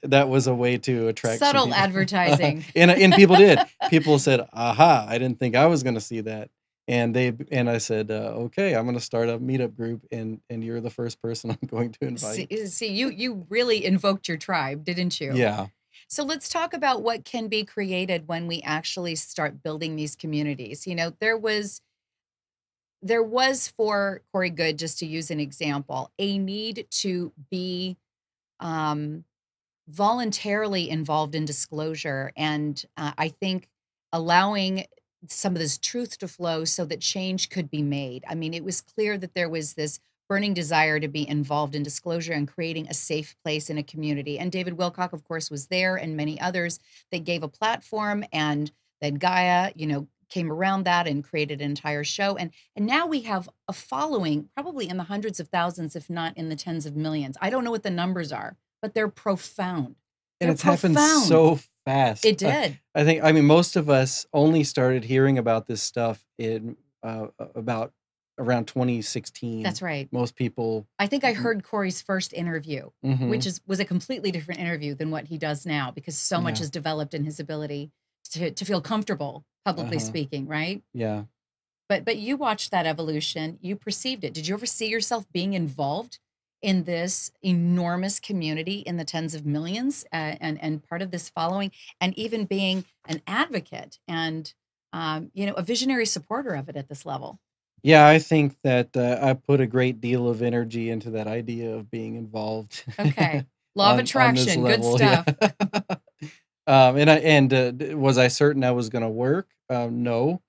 S2: that was a way to attract
S1: subtle
S2: some people.
S1: advertising.
S2: and people did. People said, "Aha! I didn't think I was going to see that." And I said, "Okay, I'm going to start a meetup group, and you're the first person I'm going to invite."
S1: See, you really invoked your tribe, didn't you?
S2: Yeah.
S1: So let's talk about what can be created when we actually start building these communities. There was for Corey Goode, just to use an example, a need to be voluntarily involved in disclosure. And I think allowing some of this truth to flow so that change could be made. I mean, it was clear that there was this burning desire to be involved in disclosure and creating a safe place in a community. And David Wilcock, of course, was there, and many others that gave a platform, and then Gaia, came around that and created an entire show. And now we have a following, probably in the hundreds of thousands, if not in the tens of millions. I don't know what the numbers are, but they're profound.
S2: And
S1: They're
S2: it's happened
S1: profound.
S2: so fast.
S1: It did.
S2: I mean, most of us only started hearing about this stuff in about around 2016.
S1: That's right.
S2: Most people.
S1: I think I heard Corey's first interview,
S2: Mhm.
S1: which was a completely different interview than what he does now, because so much
S2: Yeah.
S1: has developed in his ability to feel comfortable publicly speaking, right?
S2: Yeah.
S1: But you watched that evolution, you perceived it. Did you ever see yourself being involved in this enormous community in the tens of millions, and part of this following, and even being an advocate and a visionary supporter of it at this level?
S2: Yeah, I think that I put a great deal of energy into that idea of being involved.
S1: Okay. Law of
S2: on this
S1: attraction, good
S2: level, yeah.
S1: stuff.
S2: Was I certain I was going to work? No,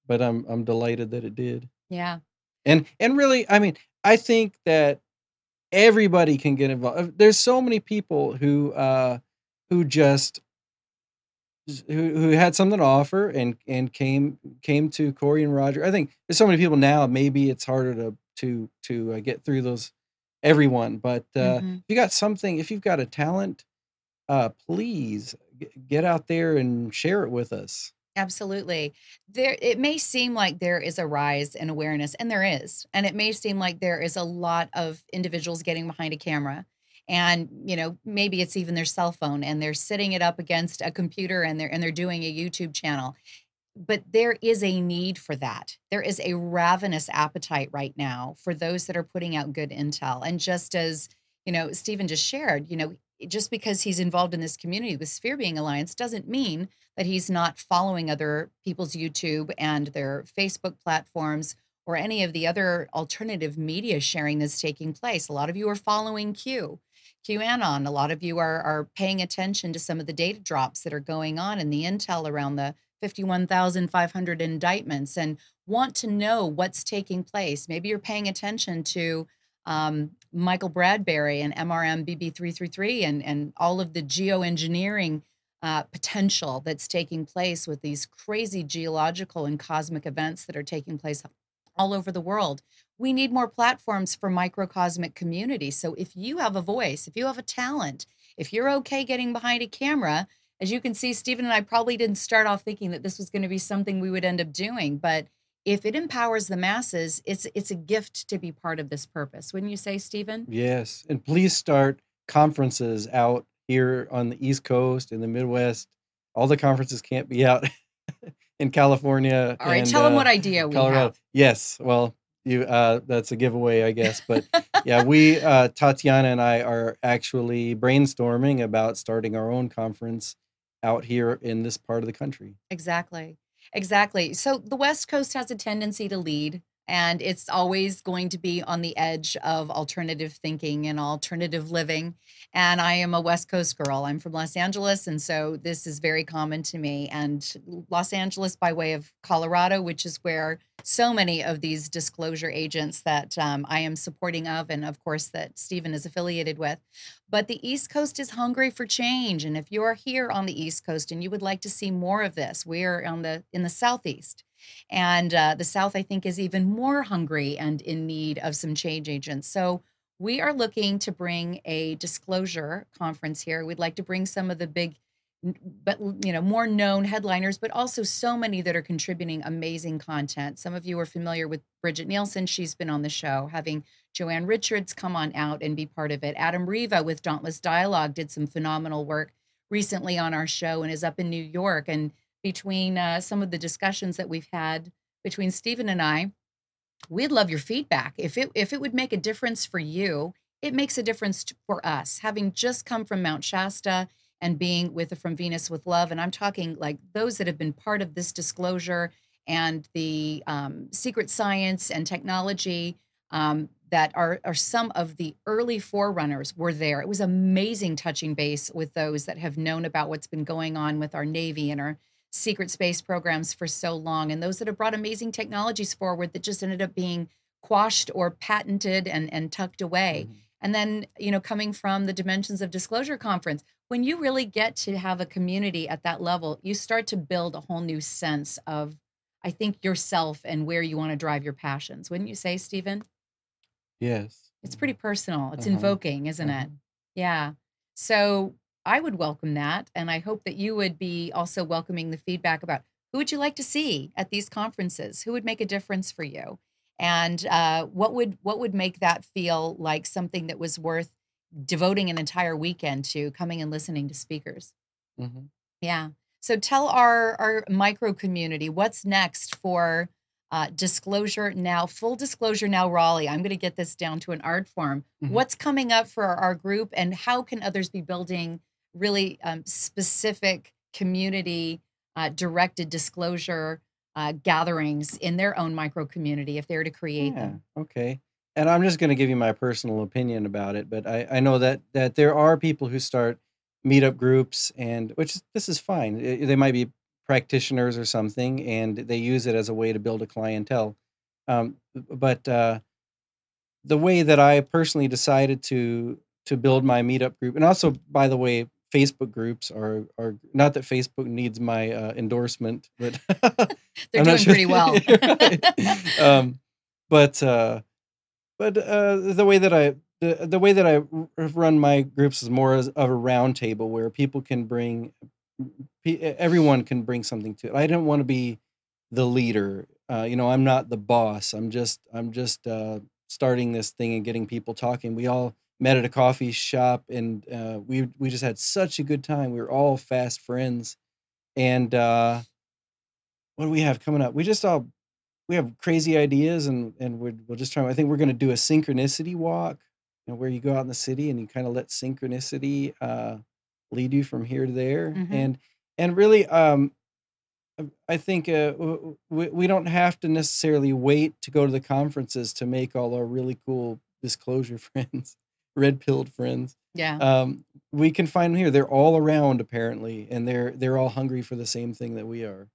S2: but I'm delighted that it did.
S1: Yeah.
S2: And really, I mean, I think that everybody can get involved. There's so many people who just who had something to offer and came to Corey and Roger. I think there's so many people now. Maybe it's harder to get through those everyone. But if you got something, if you've got a talent, please get out there and share it with us.
S1: Absolutely. It may seem like there is a rise in awareness, and there is. And it may seem like there is a lot of individuals getting behind a camera. And, maybe it's even their cell phone, and they're sitting it up against a computer, and they're doing a YouTube channel. But there is a need for that. There is a ravenous appetite right now for those that are putting out good intel. And just as, Stephen just shared, just because he's involved in this community with Sphere Being Alliance doesn't mean that he's not following other people's YouTube and their Facebook platforms or any of the other alternative media sharing that's taking place. A lot of you are following QAnon. A lot of you are paying attention to some of the data drops that are going on in the intel around the 51,500 indictments and want to know what's taking place. Maybe you're paying attention to Michael Bradbury and MRM BB333 and all of the geoengineering potential that's taking place with these crazy geological and cosmic events that are taking place all over the world. We need more platforms for microcosmic communities. So if you have a voice, if you have a talent, if you're okay getting behind a camera, as you can see, Stephen and I probably didn't start off thinking that this was going to be something we would end up doing, but if it empowers the masses, it's a gift to be part of this purpose. Wouldn't you say, Stephen?
S2: Yes. And please start conferences out here on the East Coast, in the Midwest. All the conferences can't be out in California.
S1: All right,
S2: and,
S1: tell them what idea we
S2: Colorado.
S1: have.
S2: Yes. Well, that's a giveaway, I guess. But yeah, Tatiana and I are actually brainstorming about starting our own conference out here in this part of the country.
S1: Exactly. Exactly. So the West Coast has a tendency to lead, and it's always going to be on the edge of alternative thinking and alternative living. And I am a West Coast girl. I'm from Los Angeles, and so this is very common to me. And Los Angeles by way of Colorado, which is where so many of these disclosure agents that I am supporting of, and of course that Stephen is affiliated with. But the East Coast is hungry for change. And if you're here on the East Coast and you would like to see more of this, we're in the Southeast. And the South, I think, is even more hungry and in need of some change agents. So we are looking to bring a disclosure conference here. We'd like to bring some of the big, but more known headliners, but also so many that are contributing amazing content. Some of you are familiar with Bridget Nielsen. She's been on the show. Having Joanne Richards come on out and be part of it. Adam Riva with Dauntless Dialogue did some phenomenal work recently on our show and is up in New York. And between some of the discussions that we've had between Stephen and I, we'd love your feedback. If it would make a difference for you, it makes a difference for us. Having just come from Mount Shasta and being with From Venus with Love, and I'm talking like those that have been part of this disclosure and the secret science and technology that are some of the early forerunners were there. It was amazing touching base with those that have known about what's been going on with our Navy and our secret space programs for so long, and those that have brought amazing technologies forward that just ended up being quashed or patented and tucked away.
S2: Mhm.
S1: And then, coming from the Dimensions of Disclosure conference, when you really get to have a community at that level, you start to build a whole new sense of, I think, yourself and where you want to drive your passions. Wouldn't you say, Stephen?
S2: Yes.
S1: It's pretty personal. It's
S2: Uh-huh.
S1: invoking, isn't it?
S2: Uh-huh.
S1: Yeah. So I would welcome that. And I hope that you would be also welcoming the feedback about who would you like to see at these conferences? Who would make a difference for you? And what would make that feel like something that was worth devoting an entire weekend to coming and listening to speakers?
S2: Mhm.
S1: Yeah. So tell our micro community what's next for Disclosure Now, Full Disclosure Now Raleigh. I'm going to get this down to an art form.
S2: Mhm.
S1: What's coming up for our group, and how can others be building really specific community directed disclosure gatherings in their own micro community if they were to create
S2: Yeah.
S1: them?
S2: Okay. And I'm just going to give you my personal opinion about it, but I know that there are people who start meetup groups, and this is fine. They might be practitioners or something, and they use it as a way to build a clientele. But the way that I personally decided to build my meetup group, and also, by the way, Facebook groups are not that Facebook needs my endorsement, but
S1: They're
S2: I'm not
S1: doing
S2: sure.
S1: pretty well.
S2: Right. But the way that the way that I run my groups is more as of a round table where people can bring everyone can bring something to it. I don't want to be the leader. I'm not the boss. I'm just starting this thing and getting people talking. We all met at a coffee shop, and we just had such a good time. We were all fast friends, and what do we have coming up? We have crazy ideas, and we'll just try. I think we're going to do a synchronicity walk, where you go out in the city and you kind of let synchronicity lead you from here to there,
S1: Hmm.
S2: and really, I think we don't have to necessarily wait to go to the conferences to make all our really cool disclosure friends, red pilled friends.
S1: Yeah.
S2: We can find them here. They're all around apparently, and they're all hungry for the same thing that we are.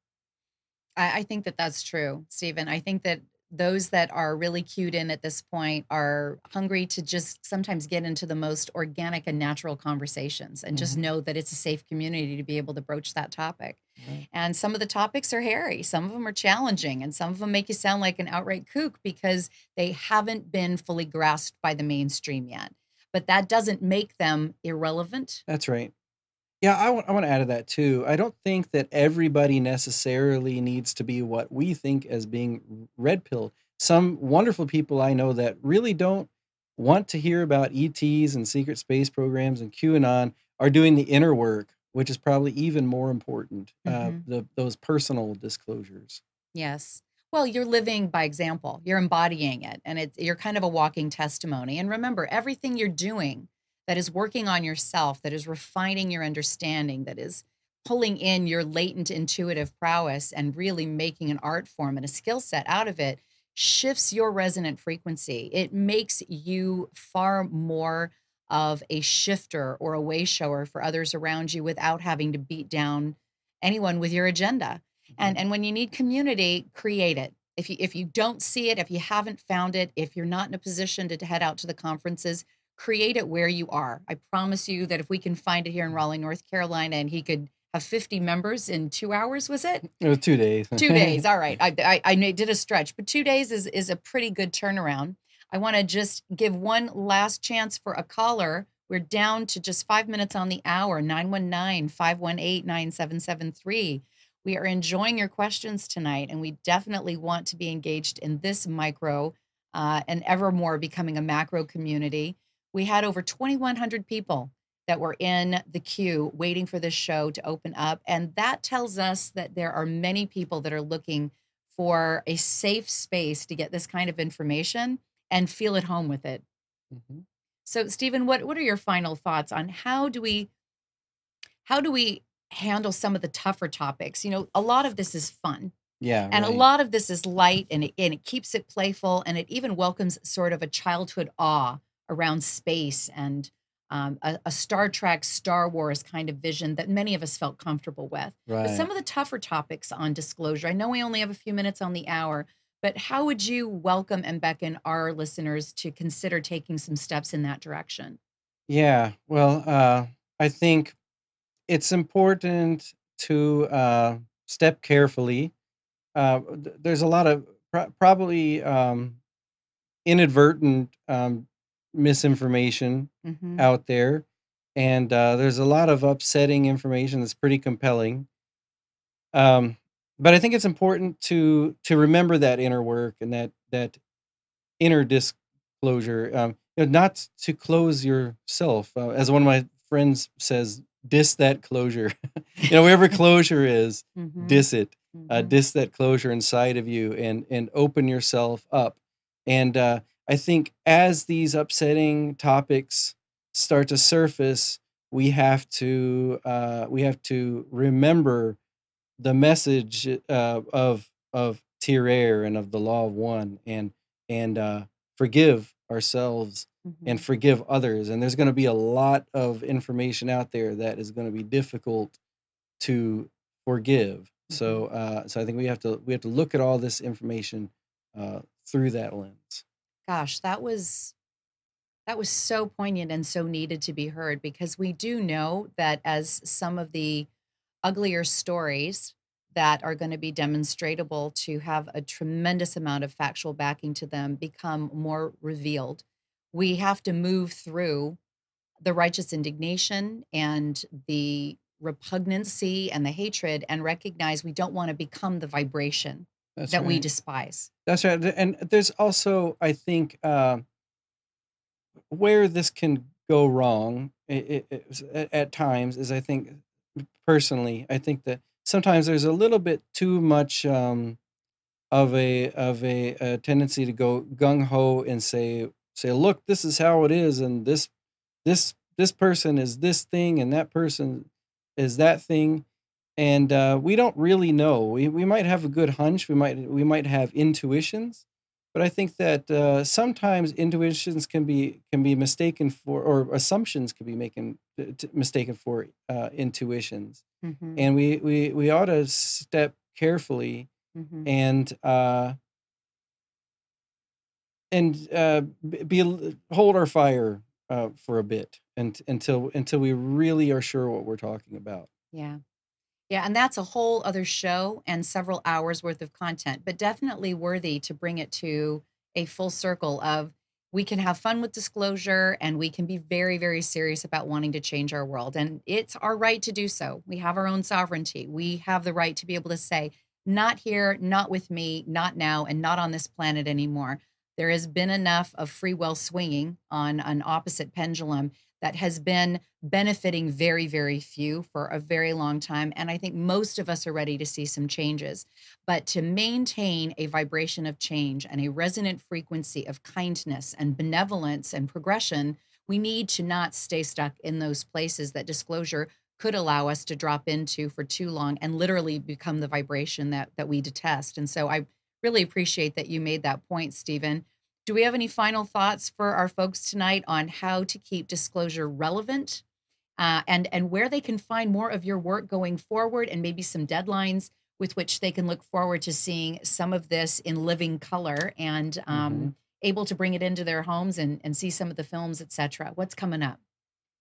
S1: I think that that's true, Stephen. I think that those that are really cued in at this point are hungry to just sometimes get into the most organic and natural conversations and just
S2: Mhm.
S1: know that it's a safe community to be able to broach that topic.
S2: Right.
S1: And some of the topics are hairy, some of them are challenging, and some of them make you sound like an outright kook because they haven't been fully grasped by the mainstream yet. But that doesn't make them irrelevant.
S2: That's right. Yeah, I want to add to that too. I don't think that everybody necessarily needs to be what we think as being red pill. Some wonderful people I know that really don't want to hear about ETs and secret space programs and QAnon are doing the inner work, which is probably even more important.
S1: Mhm.
S2: Those personal disclosures.
S1: Yes. Well, you're living by example. You're embodying it, and you're kind of a walking testimony. And remember, everything you're doing that is working on yourself, that is refining your understanding, that is pulling in your latent intuitive prowess and really making an art form and a skill set out of it shifts your resonant frequency. It makes you far more of a shifter or a way shower for others around you without having to beat down anyone with your agenda. And
S2: Mhm.
S1: and when you need community, create it. If you don't see it, if you haven't found it, if you're not in a position to head out to the conferences, create it where you are. I promise you that if we can find it here in Raleigh, North Carolina, and he could have 50 members in 2 hours, was it?
S2: It was 2 days.
S1: 2 days. All right. I did a stretch, but 2 days is a pretty good turnaround. I want to just give one last chance for a caller. We're down to just 5 minutes on the hour, 919-518-9773. We are enjoying your questions tonight, and we definitely want to be engaged in this micro and ever more becoming a macro community. We had over 2,100 people that were in the queue waiting for this show to open up. And that tells us that there are many people that are looking for a safe space to get this kind of information and feel at home with it.
S2: Mhm.
S1: So, Stephen, what are your final thoughts on how do we handle some of the tougher topics? A lot of this is fun.
S2: Yeah,
S1: And a
S2: right.
S1: lot of this is light, and it keeps it playful, and it even welcomes sort of a childhood awe around space and a Star Trek, Star Wars kind of vision that many of us felt comfortable with. But some
S2: Right.
S1: of the tougher topics on disclosure, I know we only have a few minutes on the hour, but how would you welcome and beckon our listeners to consider taking some steps in that direction?
S2: Yeah. Well, I think it's important to step carefully. There's a lot of probably inadvertent misinformation
S1: Hmm.
S2: out there, and there's a lot of upsetting information that's pretty compelling. Um, but I think it's important to remember that inner work and that inner disclosure. Not to close yourself, as one of my friends says, "Diss that closure." Wherever closure is,
S1: Hmm.
S2: diss it.
S1: Hmm.
S2: Diss that closure inside of you, and open yourself up. And I think as these upsetting topics start to surface, we have to remember the message of tier air and of the law of one, and forgive ourselves and
S1: Hmm.
S2: forgive others. And there's going to be a lot of information out there that is going to be difficult to forgive.
S1: Hmm.
S2: So I think we have to look at all this information through that lens.
S1: Gosh, that was so poignant and so needed to be heard, because we do know that as some of the uglier stories that are going to be demonstratable to have a tremendous amount of factual backing to them become more revealed, we have to move through the righteous indignation and the repugnancy and the hatred and recognize we don't want to become the vibration
S2: That's
S1: that we
S2: right.
S1: despise.
S2: That's right. And there's also, I think, where this can go wrong at times is, I think, personally, I think that sometimes there's a little bit too much of a tendency to go gung ho and say, look, this is how it is, and this person is this thing, and that person is that thing, and we don't really know. We might have a good hunch. We might have intuitions, but I think that sometimes intuitions can be mistaken for, or assumptions can be mistaken for intuitions,
S1: Hmm.
S2: and we ought to step carefully
S1: Hmm.
S2: and hold our fire for a bit, until we really are sure what we're talking about.
S1: Yeah. Yeah, and that's a whole other show and several hours worth of content, but definitely worthy to bring it to a full circle of we can have fun with disclosure and we can be very, very serious about wanting to change our world. And it's our right to do so. We have our own sovereignty. We have the right to be able to say, not here, not with me, not now, and not on this planet anymore. There has been enough of free will swinging on an opposite pendulum that has been benefiting very, very few for a very long time. And I think most of us are ready to see some changes. But to maintain a vibration of change and a resonant frequency of kindness and benevolence and progression, we need to not stay stuck in those places that disclosure could allow us to drop into for too long and literally become the vibration that we detest. And so I really appreciate that you made that point, Stephen. Do we have any final thoughts for our folks tonight on how to keep disclosure relevant, and where they can find more of your work going forward, and maybe some deadlines with which they can look forward to seeing some of this in living color and
S2: Hmm.
S1: able to bring it into their homes and see some of the films, etc. What's coming up?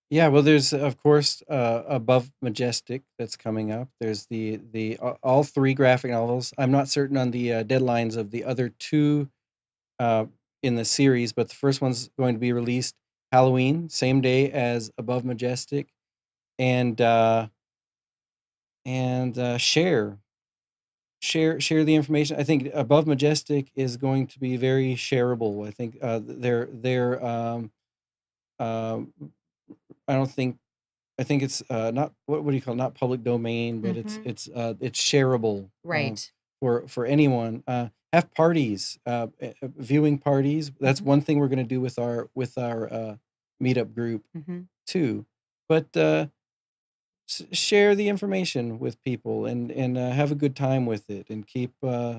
S2: Yeah, well, there's of course Above Majestic that's coming up. There's the all three graphic novels. I'm not certain on the deadlines of the other two uh, in the series, but the first one's going to be released Halloween, same day as Above Majestic, and share the information. I think Above Majestic is going to be very shareable. I think they're um, I don't think I think it's not, what do you call it? Not public domain, but it's
S1: Hmm.
S2: it's it's shareable
S1: Right.
S2: for anyone. Have parties, viewing parties. That's
S1: Hmm.
S2: one thing we're going to do with our meetup group
S1: Hmm.
S2: too. But share the information with people and have a good time with it and keep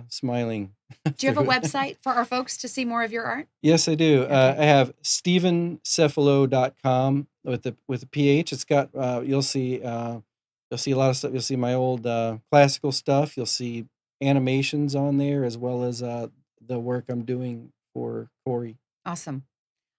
S2: smiling.
S1: Do you have a website for our folks to see more of your art?
S2: Yes, I do.
S1: Okay.
S2: I have StephenCefalo.com with a PH. It's got you'll see a lot of stuff. You'll see my old classical stuff. You'll see animations on there as well as the work I'm doing for Corey.
S1: Awesome.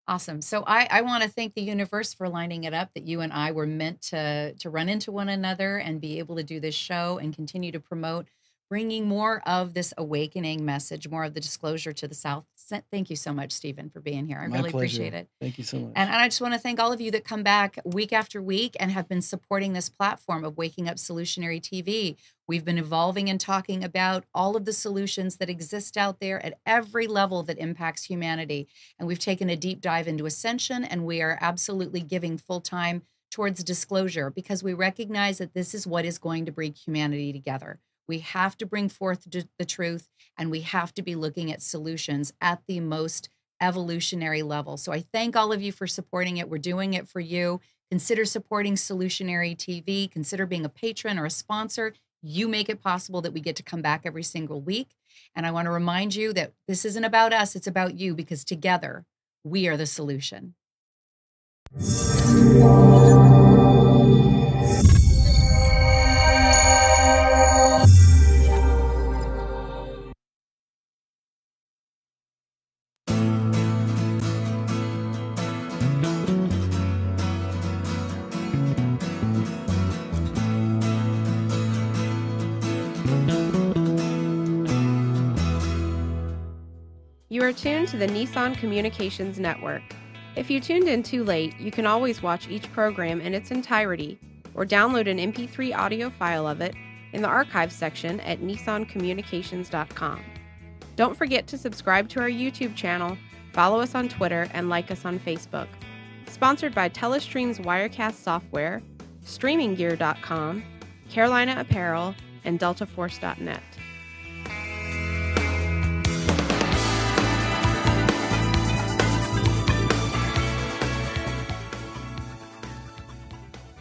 S1: Awesome. So I want to thank the universe for lining it up that you and I were meant to run into one another and be able to do this show and continue to promote bringing more of this awakening message, more of the disclosure to the South. Thank you so much, Stephen, for being here. I
S2: My
S1: really
S2: pleasure.
S1: appreciate it.
S2: Thank you so much.
S1: And I just want to thank all of you that come back week after week and have been supporting this platform of Waking Up Solutionary TV. We've been evolving and talking about all of the solutions that exist out there at every level that impacts humanity. And we've taken a deep dive into ascension, and we are absolutely giving full time towards disclosure because we recognize that this is what is going to bring humanity together. We have to bring forth the truth, and we have to be looking at solutions at the most evolutionary level. So I thank all of you for supporting it. We're doing it for you. Consider supporting Solutionary TV. Consider being a patron or a sponsor. You make it possible that we get to come back every single week. And I want to remind you that this isn't about us, it's about you, because together we are the solution.
S5: You are tuned to the Nissan Communications Network. If you tuned in too late, you can always watch each program in its entirety or download an MP3 audio file of it in the archives section at nissancommunications.com. Don't forget to subscribe to our YouTube channel, follow us on Twitter, and like us on Facebook. Sponsored by Telestream's Wirecast software, StreamingGear.com, Carolina Apparel, and DeltaForce.net.